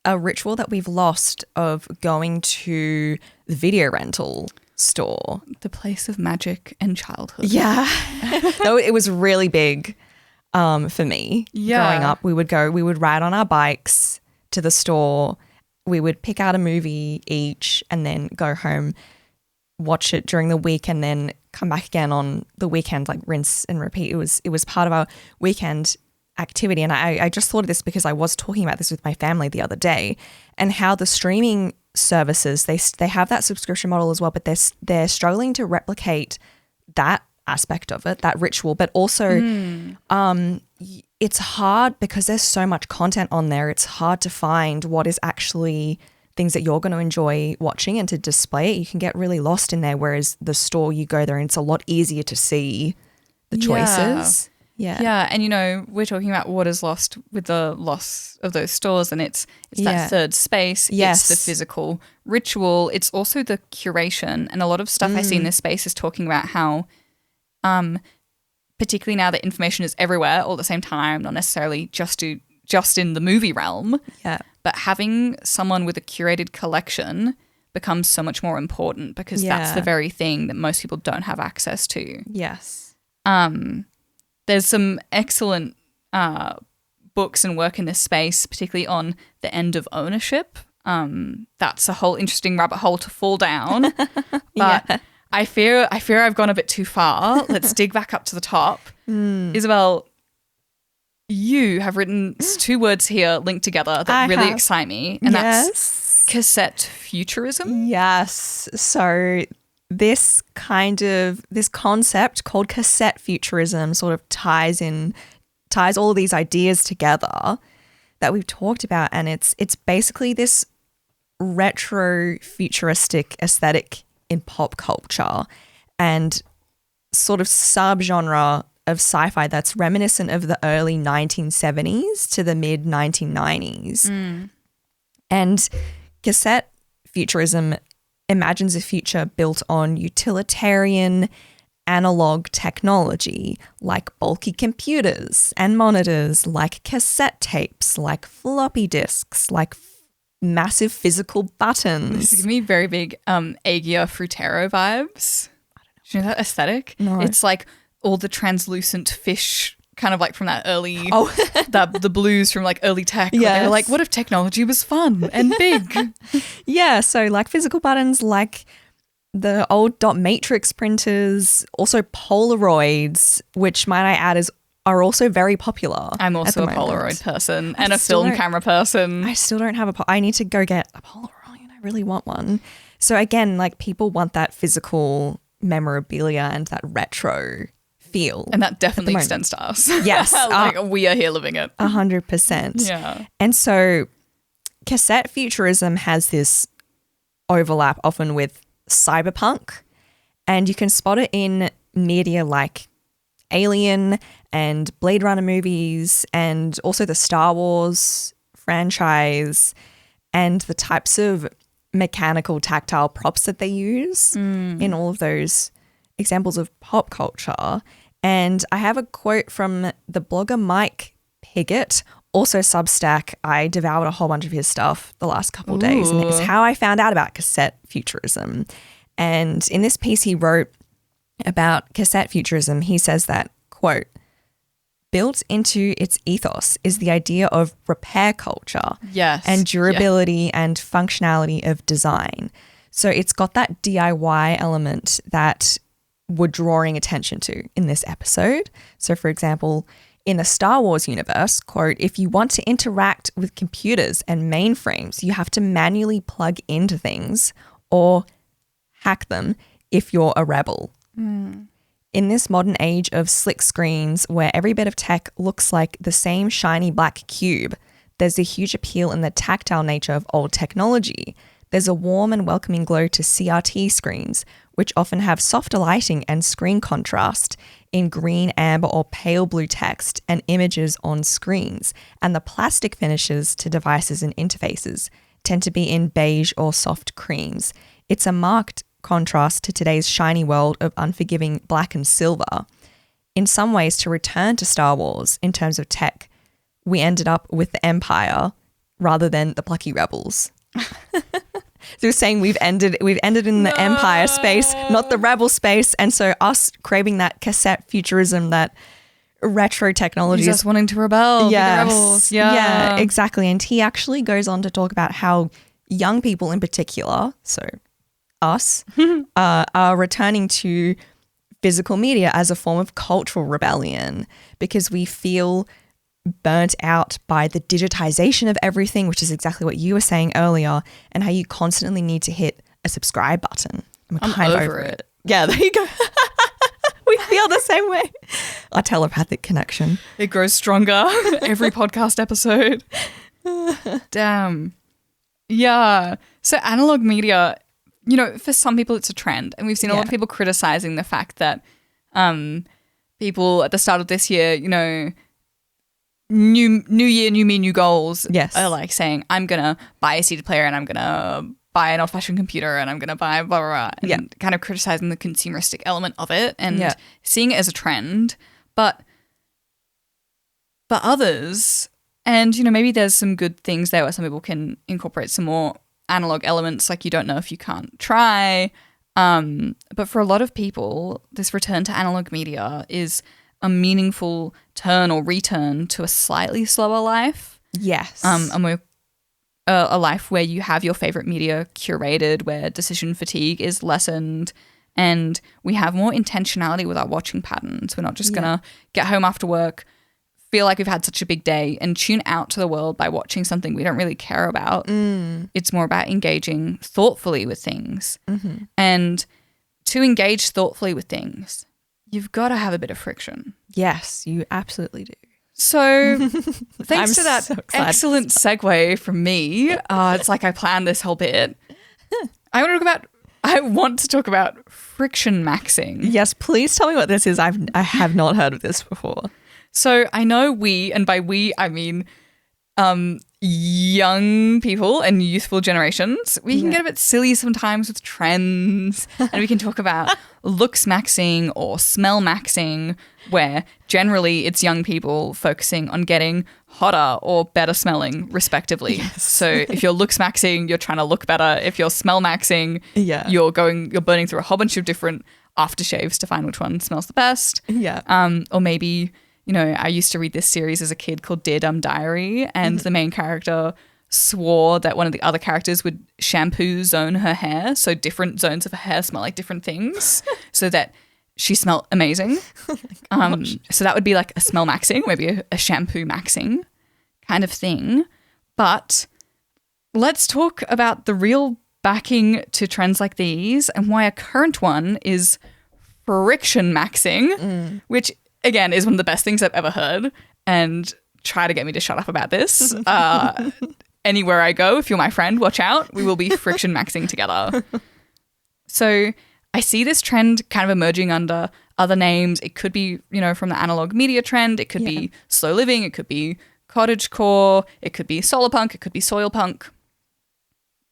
a ritual that we've lost of going to the video rental store. The place of magic and childhood. Yeah. No, it was really big. For me, growing up, we would ride on our bikes to the store. We would pick out a movie each and then go home, watch it during the week, and then come back again on the weekend, like rinse and repeat. It was part of our weekend activity. And I just thought of this because I was talking about this with my family the other day, and how the streaming services, they have that subscription model as well, but they're struggling to replicate that aspect of it, that ritual, but also it's hard because there's so much content on there. It's hard to find what is actually things that you're going to enjoy watching and to display it. You can get really lost in there, whereas the store, you go there and it's a lot easier to see the choices. Yeah. Yeah, and we're talking about what is lost with the loss of those stores, and it's that third space. Yes. It's the physical ritual. It's also the curation, and a lot of stuff I see in this space is talking about how, particularly now that information is everywhere all at the same time, not necessarily just in the movie realm, but having someone with a curated collection becomes so much more important because that's the very thing that most people don't have access to. Yes. There's some excellent books and work in this space, particularly on the end of ownership. That's a whole interesting rabbit hole to fall down. But I fear I've gone a bit too far. Let's dig back up to the top. Isabel, you have written 2 words here linked together that really excite me, and that's cassette futurism. Yes. So this concept called cassette futurism sort of ties all of these ideas together that we've talked about, and it's basically this retro futuristic aesthetic in pop culture and sort of subgenre of sci-fi that's reminiscent of the early 1970s to the mid 1990s. And cassette futurism imagines a future built on utilitarian analog technology like bulky computers and monitors, like cassette tapes, like floppy disks, like massive physical buttons. This gives me very big Agia Frutero vibes. Do you know that aesthetic? No. It's like all the translucent fish, kind of like from that early, the blues from like early tech. Yes. They were like, what if technology was fun and big? Yeah, so like physical buttons, like the old dot matrix printers, also Polaroids, which might I add are also very popular. I'm also a Polaroid person and a film camera person. I still don't have I need to go get a Polaroid. I really want one. So again, like people want that physical memorabilia and that retro feel. And that definitely extends to us. Yes. Like we are here living it. 100%. Yeah. And so cassette futurism has this overlap often with cyberpunk, and you can spot it in media like Alien and Blade Runner movies, and also the Star Wars franchise, and the types of mechanical tactile props that they use in all of those examples of pop culture. And I have a quote from the blogger Mike Piggott, also Substack. I devoured a whole bunch of his stuff the last couple of days, and it's how I found out about cassette futurism. And in this piece he wrote about cassette futurism, he says that, quote, built into its ethos is the idea of repair culture and durability and functionality of design. So it's got that DIY element that we're drawing attention to in this episode. So for example, in the Star Wars universe, quote, if you want to interact with computers and mainframes, you have to manually plug into things or hack them if you're a rebel. In this modern age of slick screens where every bit of tech looks like the same shiny black cube, there's a huge appeal in the tactile nature of old technology. There's a warm and welcoming glow to CRT screens, which often have softer lighting and screen contrast in green, amber, or pale blue text and images on screens. And the plastic finishes to devices and interfaces tend to be in beige or soft creams. It's a marked contrast to today's shiny world of unforgiving black and silver. In some ways, to return to Star Wars in terms of tech, we ended up with the Empire rather than the plucky rebels. So we're saying we've ended in the Empire space, not the rebel space, and so us craving that cassette futurism, that retro technology, just wanting to rebel. Yes, Be the rebels. Yeah, exactly. And he actually goes on to talk about how young people in particular, so us, are returning to physical media as a form of cultural rebellion because we feel burnt out by the digitization of everything, which is exactly what you were saying earlier, and how you constantly need to hit a subscribe button. I'm kind of over it. Yeah, there you go. We feel the same way. Our telepathic connection. It grows stronger every podcast episode. Damn. Yeah. So analog media, for some people it's a trend, and we've seen a lot of people criticizing the fact that people at the start of this year, new year, new me, new goals. Yes. Are like saying, I'm going to buy a CD player and I'm going to buy an old-fashioned computer and I'm going to buy blah, blah, blah. And kind of criticizing the consumeristic element of it and seeing it as a trend. But others, and, maybe there's some good things there where some people can incorporate some more analog elements, like you don't know if you can't try. But for a lot of people, this return to analog media is a meaningful turn or return to a slightly slower life. Yes. A life where you have your favorite media curated, where decision fatigue is lessened, and we have more intentionality with our watching patterns. We're not just going to get home after work, feel like we've had such a big day, and tune out to the world by watching something we don't really care about. It's more about engaging thoughtfully with things. Mm-hmm. And to engage thoughtfully with things, you've got to have a bit of friction. Yes, you absolutely do. So thanks to that so excellent segue from me, it's like I planned this whole bit. I want to talk about friction maxing. Yes, please tell me what this is. I have not heard of this before. So I know we, and by we I mean young people and youthful generations, we can get a bit silly sometimes with trends, and we can talk about looks maxing or smell maxing, where generally it's young people focusing on getting hotter or better smelling respectively. Yes. So if you're looks maxing, you're trying to look better. If you're smell maxing, you're burning through a whole bunch of different aftershaves to find which one smells the best. Or maybe, I used to read this series as a kid called Dear Dumb Diary, and the main character swore that one of the other characters would shampoo zone her hair, so different zones of her hair smell like different things, so that she smelled amazing. So that would be like a smell maxing, maybe a shampoo maxing kind of thing. But let's talk about the real backing to trends like these and why a current one is friction maxing, which again is one of the best things I've ever heard, and try to get me to shut up about this. Anywhere I go, if you're my friend, watch out. We will be friction maxing together. So I see this trend kind of emerging under other names. It could be, from the analog media trend. It could be slow living. It could be cottagecore. It could be solarpunk. It could be soilpunk.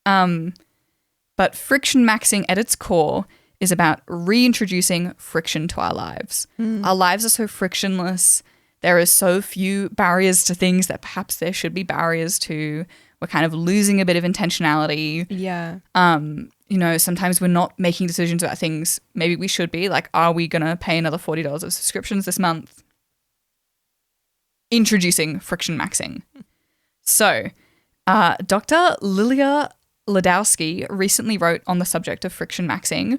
But friction maxing at its core is about reintroducing friction to our lives. Our lives are so frictionless. There are so few barriers to things that perhaps there should be barriers to. We're kind of losing a bit of intentionality. Yeah. Sometimes we're not making decisions about things maybe we should be. Like, are we going to pay another $40 of subscriptions this month? Introducing friction maxing. So, Dr. Lilia Ladowski recently wrote on the subject of friction maxing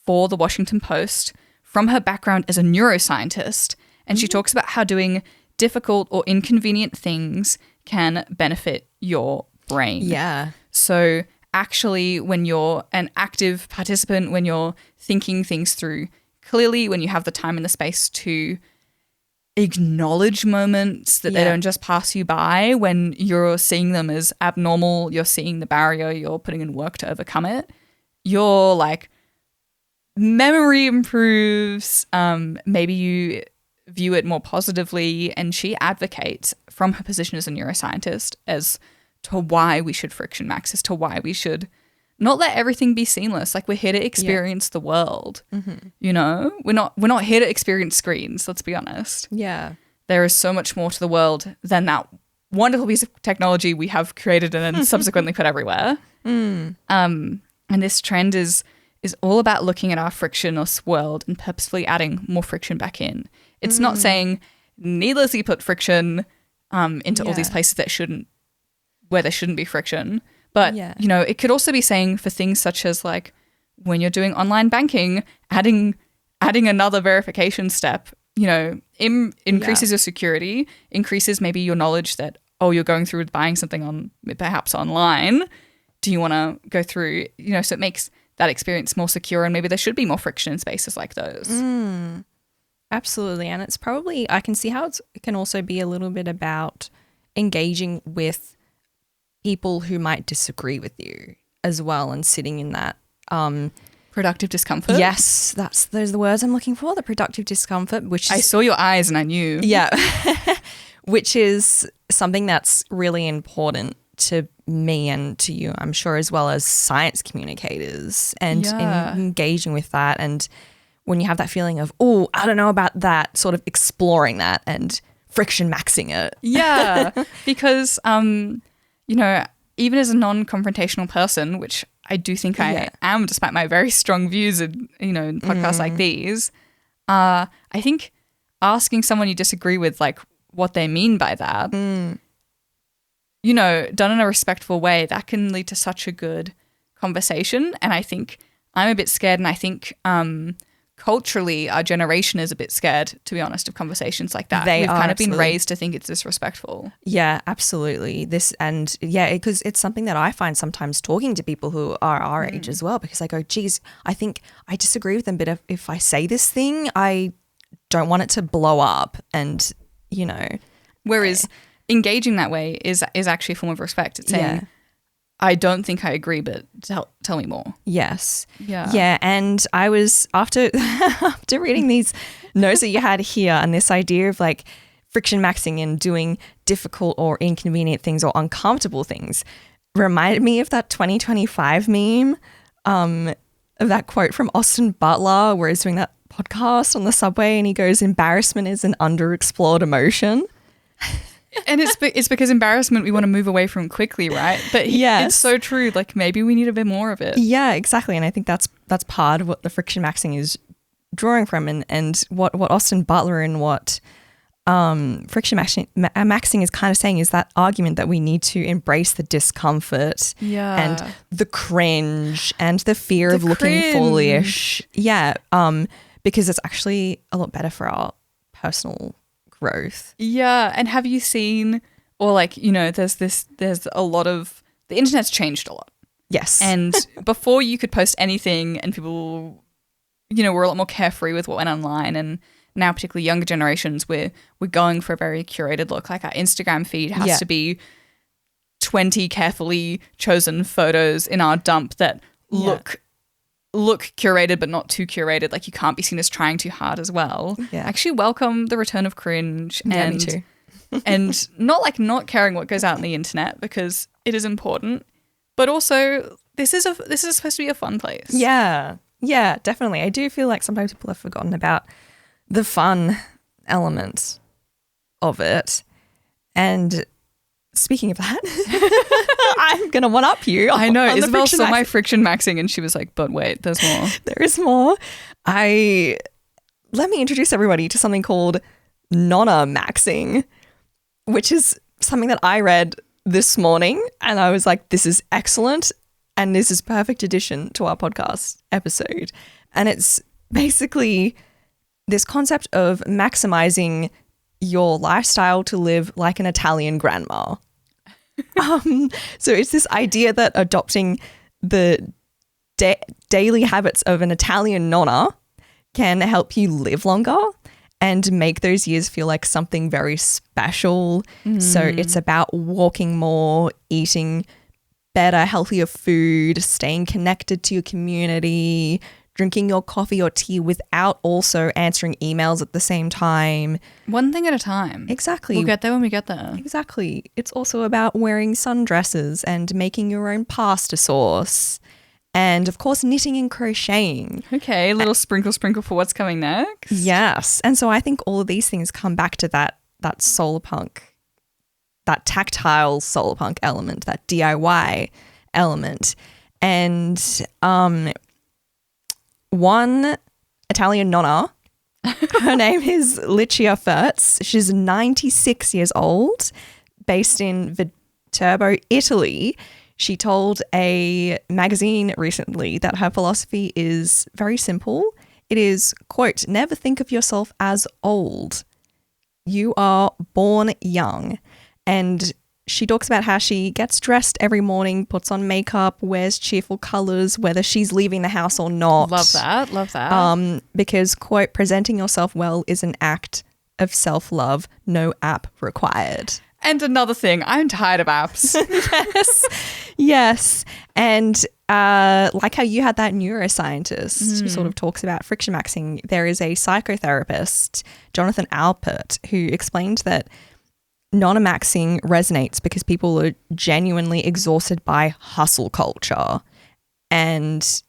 for the Washington Post from her background as a neuroscientist, and she talks about how doing difficult or inconvenient things can benefit your brain. Yeah. So actually, when you're an active participant, when you're thinking things through clearly, when you have the time and the space to acknowledge moments, that they don't just pass you by, when you're seeing them as abnormal, you're seeing the barrier, you're putting in work to overcome it, your memory improves, maybe you view it more positively. And she advocates from her position as a neuroscientist as to why we should friction max, as to why we should not let everything be seamless. Like, we're here to experience the world. We're not here to experience screens, let's be honest. Yeah. There is so much more to the world than that wonderful piece of technology we have created and then subsequently put everywhere. And this trend is all about looking at our frictionless world and purposefully adding more friction back in. It's not saying needlessly put friction into all these places where there shouldn't be friction. But, it could also be saying for things such as when you're doing online banking, adding another verification step, increases your security, increases maybe your knowledge that, you're going through with buying something perhaps online. Do you want to go through, so it makes that experience more secure, and maybe there should be more friction in spaces like those. Absolutely. And it's probably, I can see how it can also be a little bit about engaging with people who might disagree with you as well, and sitting in that Productive discomfort? Yes, those are the words I'm looking for. The productive discomfort, which is, I saw your eyes and I knew. yeah, which is something that's really important to me and to you, I'm sure, as well as science communicators, and engaging with that. And when you have that feeling of, oh, I don't know about that, sort of exploring that and friction maxing it. Yeah, because, you know, even as a non-confrontational person, which I do think I am, despite my very strong views in, you know, in podcasts like these, I think asking someone you disagree with, like, what they mean by that, you know, done in a respectful way, that can lead to such a good conversation. And I think I'm a bit scared, and I think culturally our generation is a bit scared, to be honest, of conversations like that. We've kind of been raised to think it's disrespectful. Yeah, absolutely. Because it's something that I find sometimes talking to people who are our age as well, because I go, geez, I think I disagree with them, but if I say this thing, I don't want it to blow up, and, you know. Whereas engaging that way is actually a form of respect. It's saying, I don't think I agree, but tell me more. Yes. Yeah. Yeah. And I was, after reading these notes that you had here, and this idea of like friction maxing and doing difficult or inconvenient things or uncomfortable things, reminded me of that 2025 meme, of that quote from Austin Butler, where he's doing that podcast on the subway and he goes, embarrassment is an underexplored emotion. And it's because embarrassment we want to move away from quickly, right? But it's so true. Like, maybe we need a bit more of it. Yeah, exactly. And I think that's part of what the friction maxing is drawing from, and what Austin Butler and what friction maxing is kind of saying is that argument that we need to embrace the discomfort and the cringe and the fear of looking foolish. Yeah, because it's actually a lot better for our personal growth. Yeah. And have you seen, or like, you know, there's a lot of, the internet's changed a lot. Yes. And before you could post anything and people, you know, were a lot more carefree with what went online, and now particularly younger generations, we're going for a very curated look. Like, our Instagram feed has to be 20 carefully chosen photos in our dump that look curated but not too curated. Like, you can't be seen as trying too hard as well. Yeah. Actually welcome the return of cringe, and me too. and not caring what goes out on the internet, because it is important, but also this is supposed to be a fun place. Yeah. Yeah, definitely. I do feel like sometimes people have forgotten about the fun element of it. And speaking of that, I'm going to one-up you. I know. Isabel saw my my friction maxing and she was like, but wait, there's more. There is more. Let me introduce everybody to something called Nonna maxing, which is something that I read this morning, and I was like, this is excellent, and this is perfect addition to our podcast episode. And it's basically this concept of maximizing your lifestyle to live like an Italian grandma. So it's this idea that adopting the daily habits of an Italian nonna can help you live longer and make those years feel like something very special. So it's about walking more, eating better, healthier food, staying connected to your community, drinking your coffee or tea without also answering emails at the same time. One thing at a time. Exactly. We'll get there when we get there. Exactly. It's also about wearing sundresses and making your own pasta sauce. And of course, knitting and crocheting. Okay, a little sprinkle for what's coming next. Yes. And so I think all of these things come back to that Solarpunk, that tactile Solarpunk element, that DIY element. And one Italian nonna, her name is Licia Furtz. She's 96 years old, based in Viterbo, Italy. She told a magazine recently that her philosophy is very simple. It is, quote, never think of yourself as old. You are born young. And she talks about how she gets dressed every morning, puts on makeup, wears cheerful colors, whether she's leaving the house or not. Love that. Because, quote, presenting yourself well is an act of self-love, no app required. And another thing, I'm tired of apps. Yes. And like how you had that neuroscientist who sort of talks about friction maxing, there is a psychotherapist, Jonathan Alpert, who explained that non-maxing resonates because people are genuinely exhausted by hustle culture. And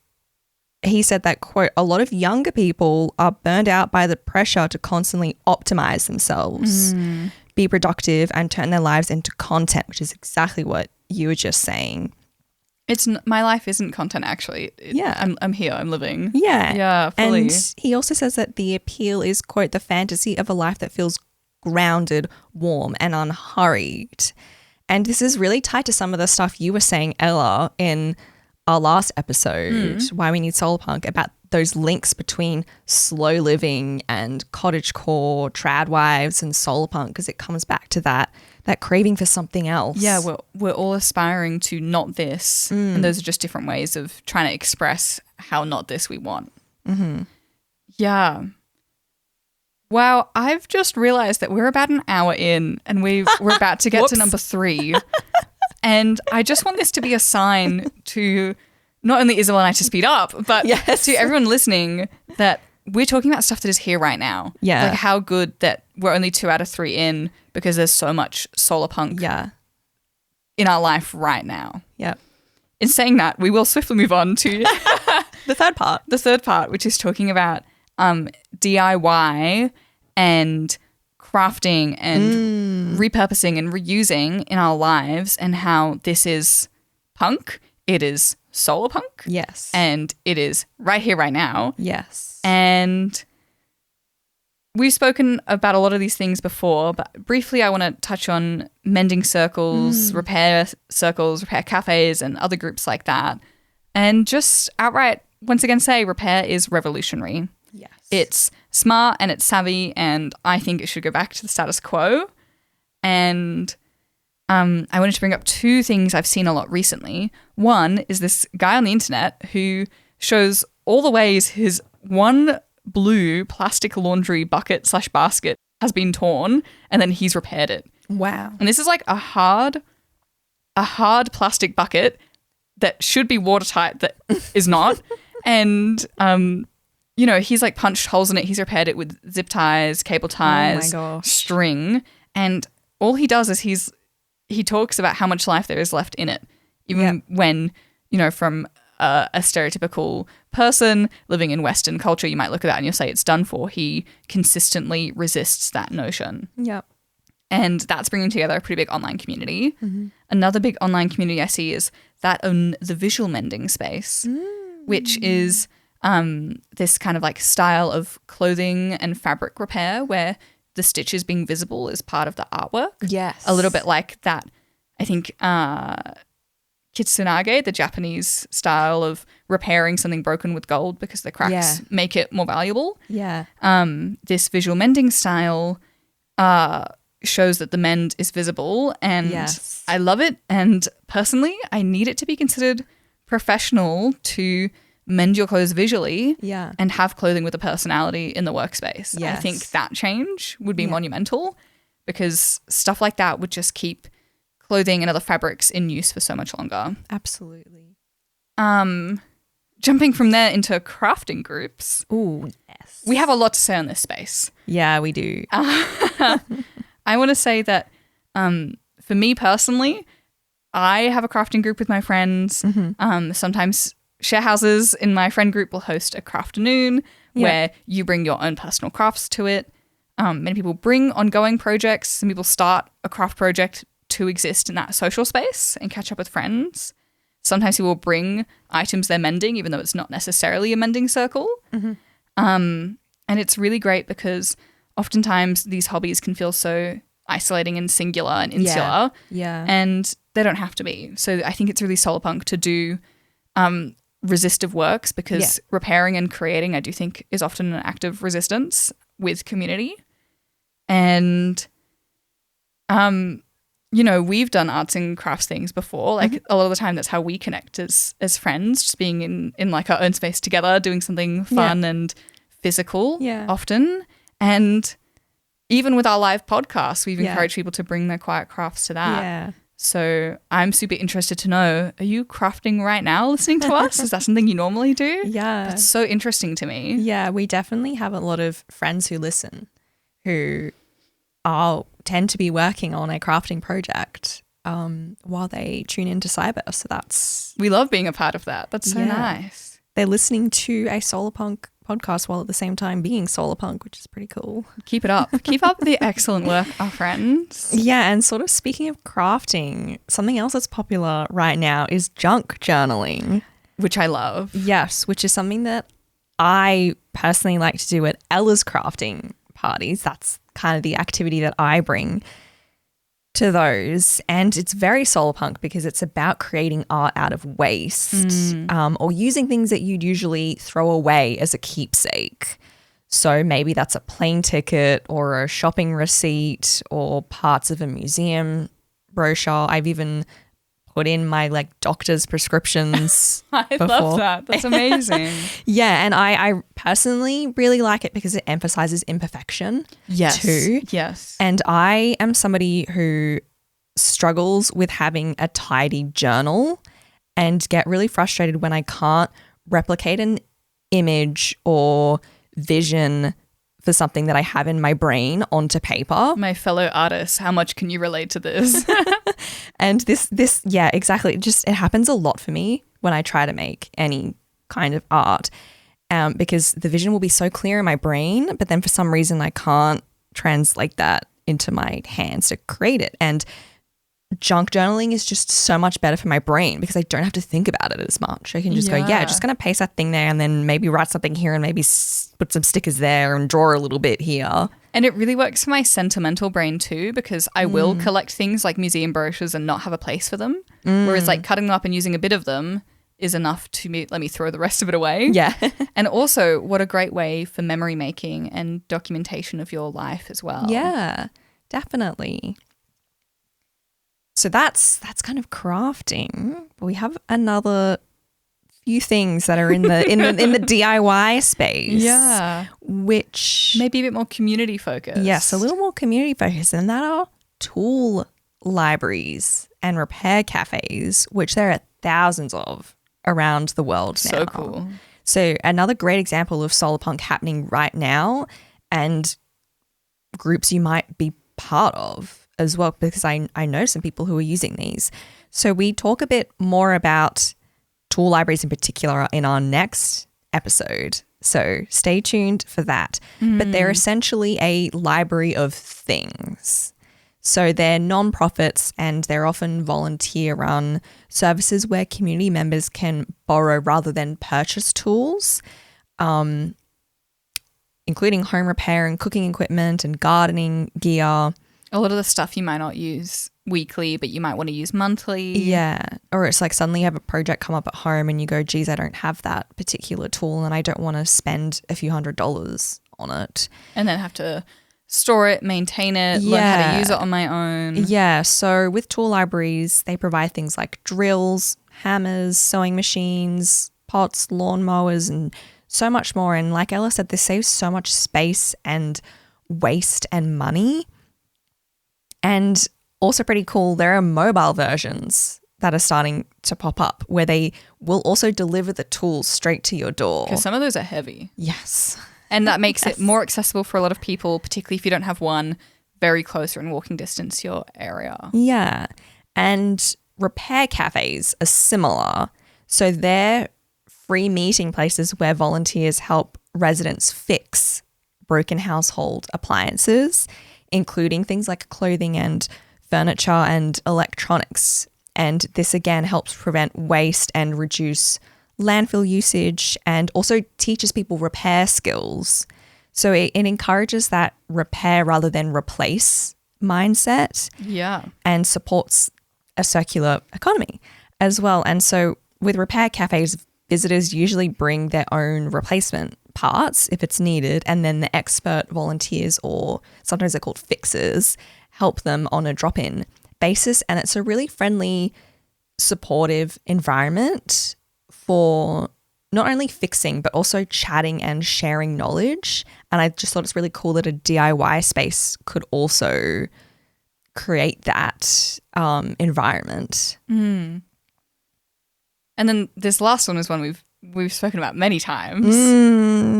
he said that, quote, a lot of younger people are burned out by the pressure to constantly optimize themselves, be productive, and turn their lives into content, which is exactly what you were just saying. My life isn't content, actually. I'm here. I'm living. Yeah, fully. And he also says that the appeal is, quote, the fantasy of a life that feels grounded, warm, and unhurried. And this is really tied to some of the stuff you were saying, Ella, in our last episode, Why We Need Solarpunk, about those links between slow living and cottagecore, trad wives, and solarpunk, because it comes back to that craving for something else. Yeah, we're all aspiring to not this, and those are just different ways of trying to express how not this we want. Yeah. Wow, I've just realized that we're about an hour in, and we're about to get to number 3. And I just want this to be a sign to not only Isabel and I to speed up, but to everyone listening that we're talking about stuff that is here right now. Yeah. Like how good that we're only 2 out of 3 in because there's so much solarpunk in our life right now. Yeah. In saying that, we will swiftly move on to the third part. The third part, which is talking about DIY and crafting and repurposing and reusing in our lives, and how this is punk, it is solarpunk. Yes. And it is right here, right now. Yes. And we've spoken about a lot of these things before, but briefly I want to touch on mending circles, repair circles, repair cafes, and other groups like that. And just outright, once again, say repair is revolutionary. Yes. It's smart and it's savvy, and I think it should go back to the status quo. And I wanted to bring up 2 things I've seen a lot recently. One is this guy on the internet who shows all the ways his one blue plastic laundry bucket / basket has been torn, and then he's repaired it. Wow. And this is like a hard plastic bucket that should be watertight that is not. And you know, he's like punched holes in it. He's repaired it with zip ties, cable ties, string. And all he does is he talks about how much life there is left in it. Even when, you know, from a stereotypical person living in Western culture, you might look at that and you'll say it's done for. He consistently resists that notion. Yep. And that's bringing together a pretty big online community. Another big online community I see is that on the visual mending space, which is this kind of like style of clothing and fabric repair where the stitches being visible is part of the artwork. Yes. A little bit like that, I think, kitsunage, the Japanese style of repairing something broken with gold because the cracks make it more valuable. Yeah. This visual mending style shows that the mend is visible, and I love it. And personally, I need it to be considered professional to mend your clothes visually and have clothing with a personality in the workspace. Yes. I think that change would be monumental, because stuff like that would just keep clothing and other fabrics in use for so much longer. Absolutely. Jumping from there into crafting groups. Ooh, yes. We have a lot to say on this space. Yeah, we do. I want to say that for me personally, I have a crafting group with my friends. Sometimes share houses in my friend group will host a crafternoon where you bring your own personal crafts to it. Many people bring ongoing projects. Some people start a craft project to exist in that social space and catch up with friends. Sometimes people will bring items they're mending, even though it's not necessarily a mending circle. And it's really great because oftentimes these hobbies can feel so isolating and singular and insular. Yeah. And they don't have to be. So I think it's really solarpunk to do resistive works, because repairing and creating, I do think, is often an act of resistance with community. And you know, we've done arts and crafts things before. Like a lot of the time that's how we connect as friends, just being in like our own space together, doing something fun and physical often. And even with our live podcast, we've encouraged people to bring their quiet crafts to that. So I'm super interested to know, are you crafting right now listening to us? Is that something you normally do? Yeah. That's so interesting to me. Yeah, we definitely have a lot of friends who listen who tend to be working on a crafting project while they tune into Cyber. So that's... We love being a part of that. That's so nice. They're listening to a Solarpunk podcast while at the same time being Solarpunk, which is pretty cool. Keep it up. Keep up the excellent work, our friends. Yeah, and sort of speaking of crafting, something else that's popular right now is junk journaling. Which I love. Yes, which is something that I personally like to do at Ella's crafting parties. That's kind of the activity that I bring to those, and it's very Solarpunk because it's about creating art out of waste or using things that you'd usually throw away as a keepsake. So maybe that's a plane ticket or a shopping receipt or parts of a museum brochure. I've even put in my doctor's prescriptions. I love that. That's amazing. Yeah, and I personally really like it because it emphasizes imperfection too. Yes. And I am somebody who struggles with having a tidy journal and get really frustrated when I can't replicate an image or vision for something that I have in my brain onto paper. My fellow artists, how much can you relate to this? And this, yeah, exactly. It happens a lot for me when I try to make any kind of art because the vision will be so clear in my brain, but then for some reason I can't translate that into my hands to create it. And junk journaling is just so much better for my brain because I don't have to think about it as much. I can just go, just going to paste that thing there and then maybe write something here and maybe put some stickers there and draw a little bit here. And it really works for my sentimental brain too because I will collect things like museum brochures and not have a place for them. Whereas cutting them up and using a bit of them is enough to let me throw the rest of it away. Yeah. And also what a great way for memory making and documentation of your life as well. Yeah, definitely. So that's kind of crafting. But we have another few things that are in the in the DIY space. Yeah. Which maybe a bit more community focused. Yes, a little more community focused, and that are tool libraries and repair cafes, which there are thousands of around the world now. So cool. So another great example of Solarpunk happening right now and groups you might be part of as well, because I know some people who are using these. So we talk a bit more about tool libraries in particular in our next episode. So stay tuned for that. But they're essentially a library of things. So they're non-profits and they're often volunteer-run services where community members can borrow rather than purchase tools, including home repair and cooking equipment and gardening gear. A lot of the stuff you might not use weekly, but you might want to use monthly. Yeah. Or it's like suddenly you have a project come up at home and you go, geez, I don't have that particular tool and I don't want to spend a few $100s on it. And then have to store it, maintain it, learn how to use it on my own. Yeah. So with tool libraries, they provide things like drills, hammers, sewing machines, pots, lawnmowers, and so much more. And like Ella said, this saves so much space and waste and money. And also pretty cool, there are mobile versions that are starting to pop up where they will also deliver the tools straight to your door. Because some of those are heavy. Yes. And that makes it more accessible for a lot of people, particularly if you don't have one very close or in walking distance to your area. Yeah. And repair cafes are similar. So they're free meeting places where volunteers help residents fix broken household appliances, including things like clothing and furniture and electronics. And this again helps prevent waste and reduce landfill usage and also teaches people repair skills. So it encourages that repair rather than replace mindset. Yeah. And supports a circular economy as well. And so with repair cafes, visitors usually bring their own replacement parts if it's needed, and then the expert volunteers, or sometimes they're called fixers, help them on a drop-in basis. And it's a really friendly, supportive environment for not only fixing but also chatting and sharing knowledge. And I just thought it's really cool that a DIY space could also create that environment. And then this last one is one we've spoken about many times,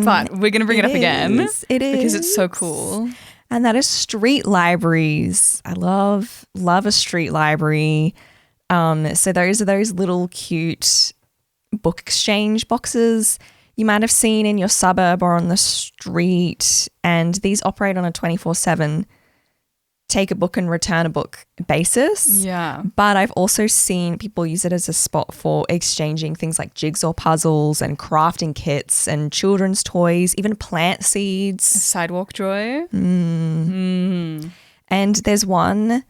but we're going to bring it up again. It is. Because it's so cool. And that is street libraries. I love a street library. So those are those little cute book exchange boxes you might have seen in your suburb or on the street. And these operate on a 24/7 take a book and return a book basis. Yeah. But I've also seen people use it as a spot for exchanging things like jigsaw puzzles and crafting kits and children's toys, even plant seeds. Sidewalk joy. And there's one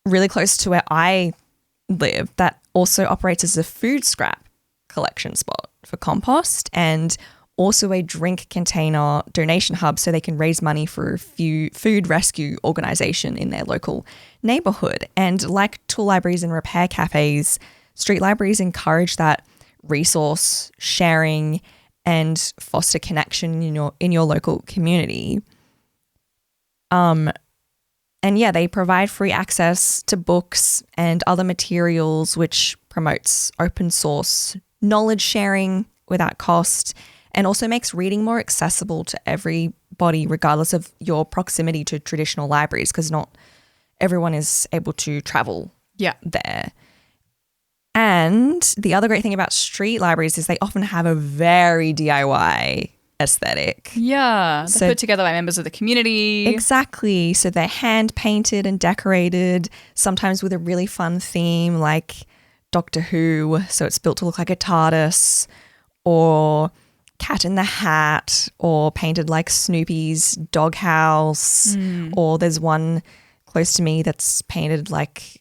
really close to where I live that also operates as a food scrap collection spot for compost and also a drink container donation hub so they can raise money for a food rescue organization in their local neighborhood. And like tool libraries and repair cafes, street libraries encourage that resource sharing and foster connection in your local community. And yeah, they provide free access to books and other materials, which promotes open source knowledge sharing without cost, and also makes reading more accessible to everybody, regardless of your proximity to traditional libraries, because not everyone is able to travel there. And the other great thing about street libraries is they often have a very DIY aesthetic. Yeah, they're put together by members of the community. Exactly. So they're hand painted and decorated, sometimes with a really fun theme like Doctor Who. So it's built to look like a TARDIS, or Cat in the Hat, or painted like Snoopy's doghouse. Or there's one close to me that's painted like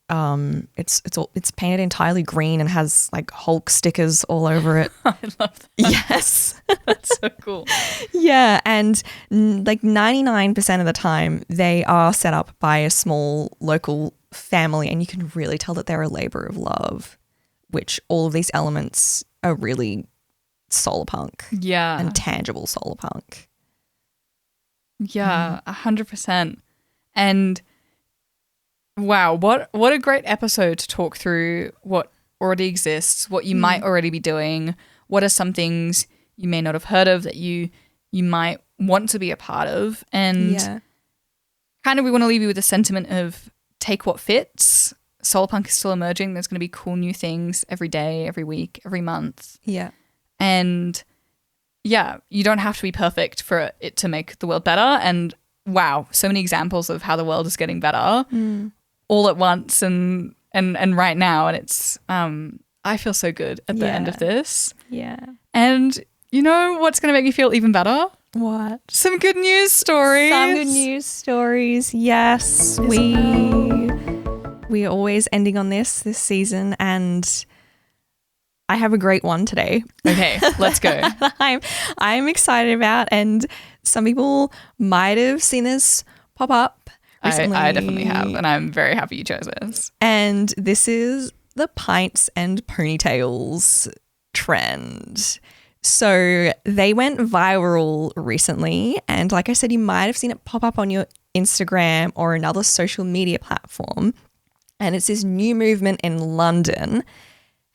it's painted entirely green and has like Hulk stickers all over it. I love that. Yes. That's so cool. Yeah, and like 99% of the time they are set up by a small local family, and you can really tell that they're a labor of love, which all of these elements are really Solarpunk. Yeah. And tangible Solarpunk. Yeah, 100%. And wow, what a great episode to talk through what already exists, what you might already be doing, what are some things you may not have heard of that you might want to be a part of. And kind of we want to leave you with a sentiment of take what fits. Solarpunk is still emerging. There's going to be cool new things every day, every week, every month. Yeah. And yeah, you don't have to be perfect for it to make the world better. And wow, so many examples of how the world is getting better all at once and right now. And it's I feel so good at the end of this. Yeah. And you know what's going to make me feel even better? What? Some good news stories. Some good news stories. Yes. We are always ending on this season, and I have a great one today. Okay, let's go. I'm excited about, and some people might have seen this pop up recently. I definitely have, and I'm very happy you chose this. And this is the pints and ponytails trend. So they went viral recently, and like I said, you might have seen it pop up on your Instagram or another social media platform. And it's this new movement in London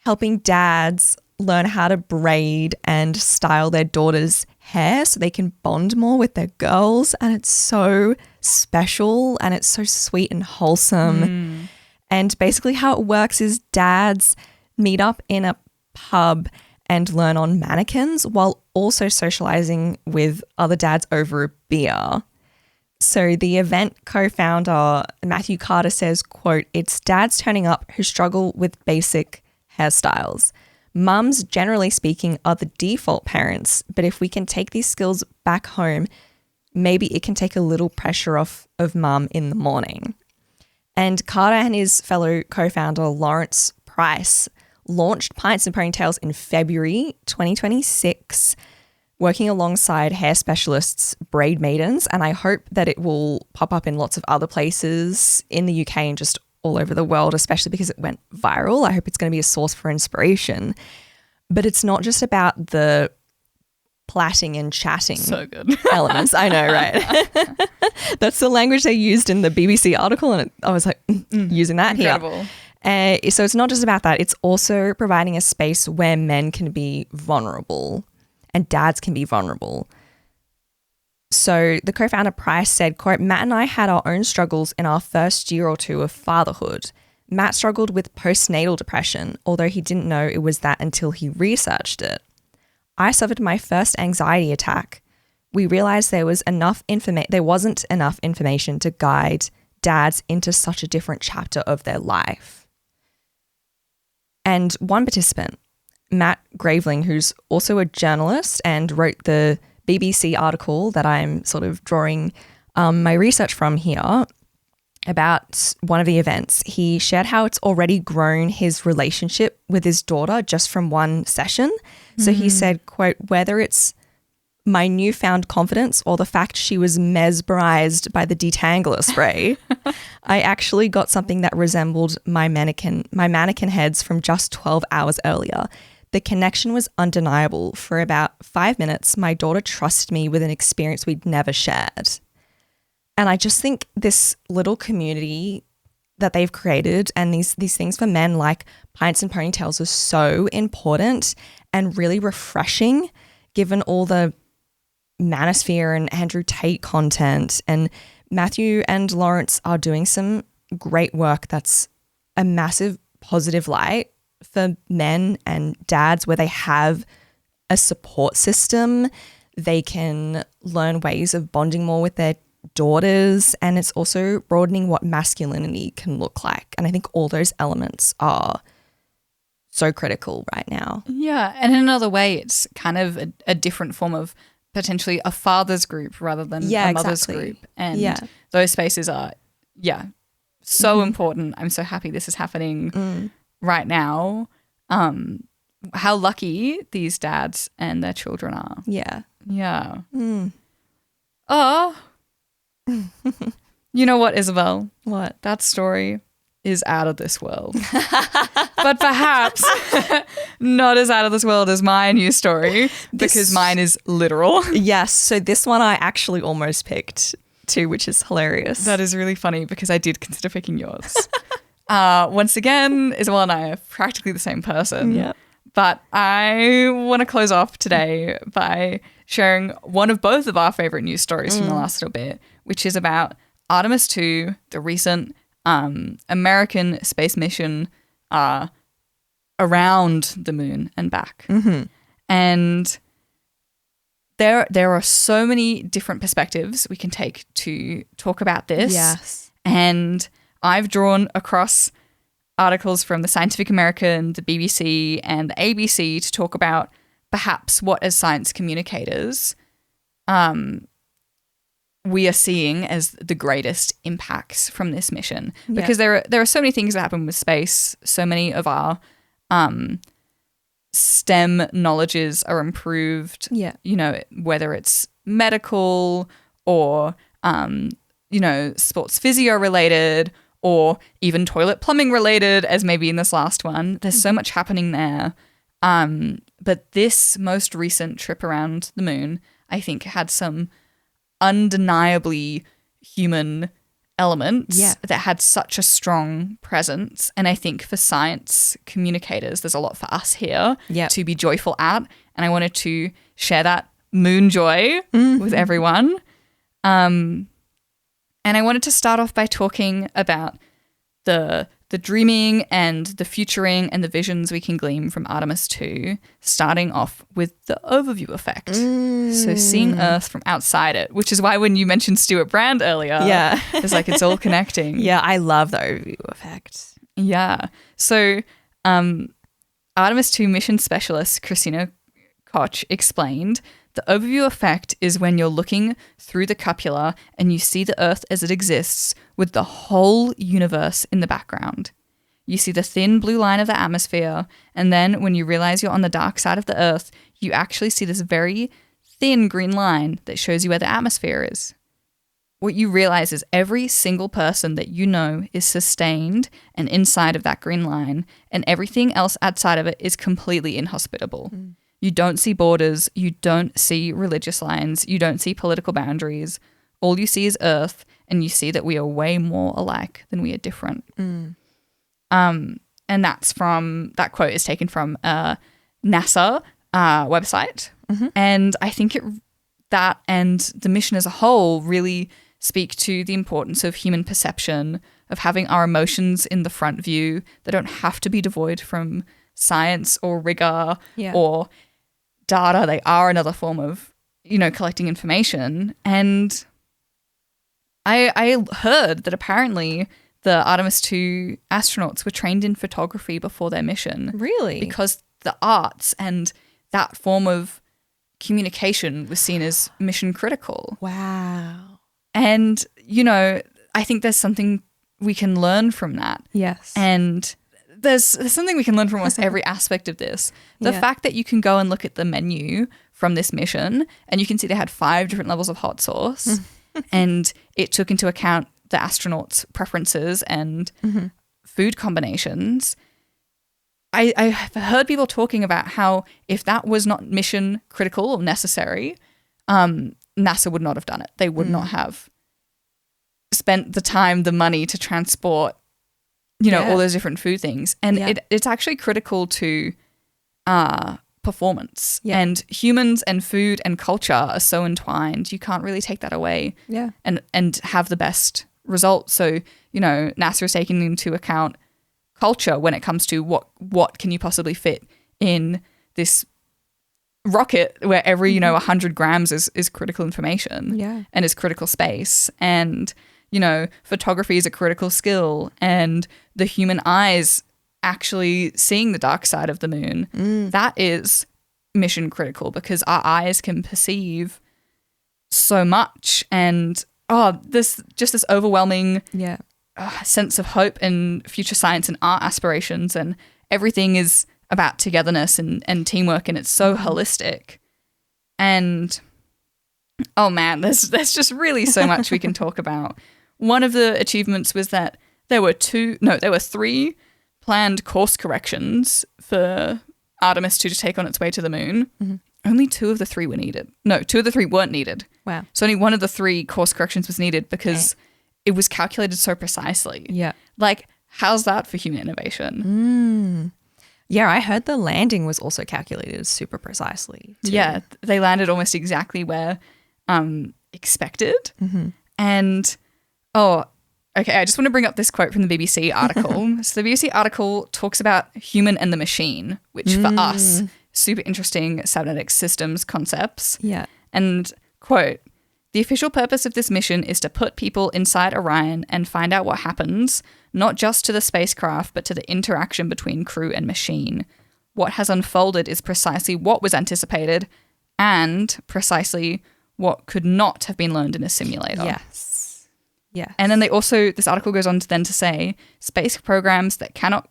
helping dads learn how to braid and style their daughters' hair so they can bond more with their girls. And it's so special and it's so sweet and wholesome. And basically how it works is dads meet up in a pub and learn on mannequins while also socializing with other dads over a beer. So the event co-founder, Matthew Carter, says, quote, "It's dads turning up who struggle with basic hairstyles. Mums, generally speaking, are the default parents, but if we can take these skills back home, maybe it can take a little pressure off of mum in the morning." And Carter and his fellow co-founder, Lawrence Price, launched Pints and Ponytails in February 2026, working alongside hair specialists, Braid Maidens, and I hope that it will pop up in lots of other places in the UK and just all over the world, especially because it went viral. I hope it's going to be a source for inspiration. But it's not just about the plaiting and chatting So good. elements. I know, right? That's the language they used in the BBC article, and I was like, using that Incredible. here. So it's not just about that. It's also providing a space where men can be vulnerable and dads can be vulnerable. So the co-founder Price said, quote, Matt and I had our own struggles in our first year or two of fatherhood. Matt struggled with postnatal depression, although he didn't know it was that until he researched it. I suffered my first anxiety attack. We realized there wasn't enough information to guide dads into such a different chapter of their life. And one participant, Matt Graveling, who's also a journalist and wrote the BBC article that I'm sort of drawing my research from here about one of the events, he shared how it's already grown his relationship with his daughter just from one session. So he said, quote, whether it's my newfound confidence or the fact she was mesmerized by the detangler spray, I actually got something that resembled my mannequin heads from just 12 hours earlier. The connection was undeniable. For about 5 minutes, my daughter trusted me with an experience we'd never shared. And I just think this little community that they've created and these things for men like Pints and Ponytails are so important and really refreshing given all the Manosphere and Andrew Tate content. And Matthew and Lawrence are doing some great work that's a massive positive light for men and dads where they have a support system. They can learn ways of bonding more with their daughters, and it's also broadening what masculinity can look like. And I think all those elements are so critical right now. Yeah. And in another way, it's kind of a different form of potentially a father's group rather than a mother's group. And those spaces are, so important. I'm so happy this is happening right now. How lucky these dads and their children are. Yeah. Yeah. Oh, you know what, Isabel? What? That story is out of this world. But perhaps not as out of this world as my new story because mine is literal. Yes. So this one I actually almost picked too, which is hilarious. That is really funny because I did consider picking yours. Once again, Isabel and I are practically the same person. Yeah. But I want to close off today by sharing one of both of our favorite news stories from the last little bit, which is about Artemis 2, the recent American space mission around the moon and back. And there are so many different perspectives we can take to talk about this. Yes. And I've drawn across articles from the Scientific American, the BBC, and the ABC to talk about perhaps what, as science communicators, we are seeing as the greatest impacts from this mission. Because there are so many things that happen with space. So many of our STEM knowledges are improved. Yeah. You know, whether it's medical or, sports physio related or even toilet plumbing related, as maybe in this last one. There's so much happening there. But this most recent trip around the moon, I think, had some undeniably human elements that had such a strong presence. And I think for science communicators, there's a lot for us here to be joyful at. And I wanted to share that moon joy with everyone. And I wanted to start off by talking about the dreaming and the futuring and the visions we can glean from Artemis 2, starting off with the overview effect. So seeing Earth from outside it, which is why when you mentioned Stuart Brand earlier, it's like it's all connecting. Yeah, I love the overview effect. Yeah. So Artemis 2 mission specialist Christina Koch explained, the overview effect is when you're looking through the cupula and you see the Earth as it exists with the whole universe in the background. You see the thin blue line of the atmosphere, and then when you realize you're on the dark side of the Earth, you actually see this very thin green line that shows you where the atmosphere is. What you realize is every single person that you know is sustained and inside of that green line, and everything else outside of it is completely inhospitable. You don't see borders. You don't see religious lines. You don't see political boundaries. All you see is Earth, and you see that we are way more alike than we are different. And that quote is taken from a NASA website. And I think that and the mission as a whole really speak to the importance of human perception, of having our emotions in the front view. They don't have to be devoid from science or rigor or data. They are another form of, collecting information. And I heard that apparently the Artemis 2 astronauts were trained in photography before their mission. Really? Because the arts and that form of communication was seen as mission critical. Wow. And, I think there's something we can learn from that. Yes. And there's something we can learn from almost every aspect of this. The fact that you can go and look at the menu from this mission and you can see they had 5 different levels of hot sauce and it took into account the astronauts' preferences and food combinations. I have heard people talking about how if that was not mission critical or necessary, NASA would not have done it. They would not have spent the time, the money to transport, all those different food things. And it's actually critical to performance. Yeah. And humans and food and culture are so entwined. You can't really take that away and have the best result. So, NASA is taking into account culture when it comes to what can you possibly fit in this rocket where every 100 grams is critical information and is critical space. And photography is a critical skill, and the human eyes actually seeing the dark side of the moon, that is mission critical because our eyes can perceive so much. And this overwhelming sense of hope and future science and art aspirations, and everything is about togetherness and teamwork, and it's so holistic. And oh man, there's just really so much we can talk about. One of the achievements was that there were 3 planned course corrections for Artemis 2 to take on its way to the moon. Only 2 of the 3 were needed. No, 2 of the 3 weren't needed. Wow. So only 1 of the 3 course corrections was needed because it was calculated so precisely. Yeah. Like, how's that for human innovation? Yeah, I heard the landing was also calculated super precisely too. Yeah, they landed almost exactly where expected. And, okay, I just want to bring up this quote from the BBC article. So the BBC article talks about human and the machine, which for us, super interesting cybernetic systems concepts. Yeah. And, quote, "The official purpose of this mission is to put people inside Orion and find out what happens, not just to the spacecraft, but to the interaction between crew and machine. What has unfolded is precisely what was anticipated and precisely what could not have been learned in a simulator." Yes. Yeah. And then this article goes on to say, space programs that cannot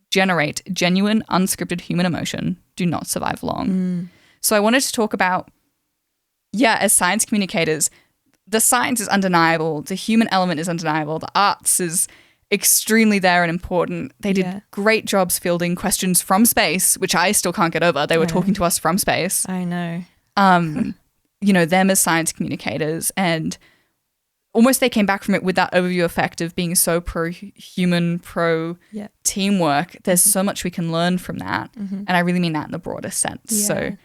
generate genuine, unscripted human emotion do not survive long. So I wanted to talk about, as science communicators, the science is undeniable. The human element is undeniable. The arts is extremely there and important. They did great jobs fielding questions from space, which I still can't get over. They were talking to us from space. I know. Them as science communicators, and almost they came back from it with that overview effect of being so pro-human, pro-teamwork. There's so much we can learn from that. And I really mean that in the broadest sense. Yeah. So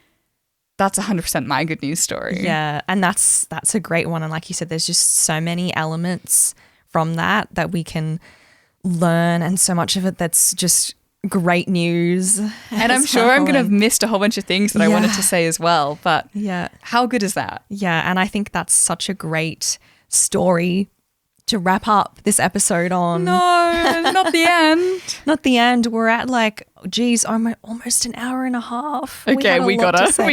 that's 100% my good news story. Yeah, and that's a great one. And like you said, there's just so many elements from that we can learn, and so much of it that's just great news. And I'm sure I'm going to have missed a whole bunch of things that I wanted to say as well. But how good is that? Yeah, and I think that's such a great story to wrap up this episode on. No, not the end. Not the end. We're at almost an hour and a half. Okay, we gotta stop.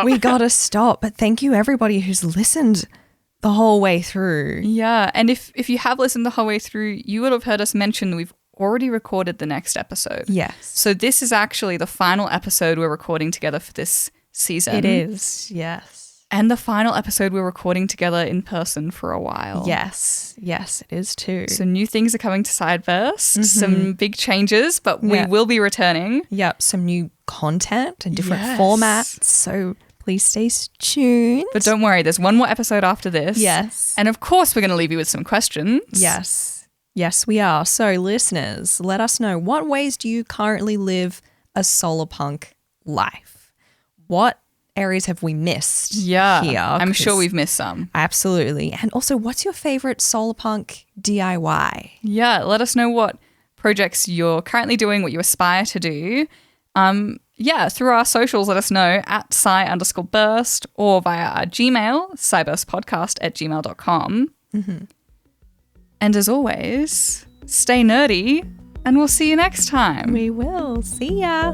We gotta stop. But thank you everybody who's listened the whole way through. Yeah, and if you have listened the whole way through, you would have heard us mention that we've already recorded the next episode. Yes. So this is actually the final episode we're recording together for this season. It is, yes. And the final episode we're recording together in person for a while. Yes, it is too. So new things are coming to Sideburst, some big changes, but we will be returning. Yep, some new content and different formats. So please stay tuned. But don't worry, there's one more episode after this. Yes. And of course, we're going to leave you with some questions. Yes, we are. So listeners, let us know, what ways do you currently live a Solarpunk life? What areas have we missed here? I'm sure we've missed some. Absolutely. And also, what's your favorite Solarpunk DIY? Yeah, let us know what projects you're currently doing, what you aspire to do. Through our socials, let us know at @sci_burst or via our Gmail, sciburstpodcast@gmail.com. And as always, stay nerdy and we'll see you next time. We will. See ya.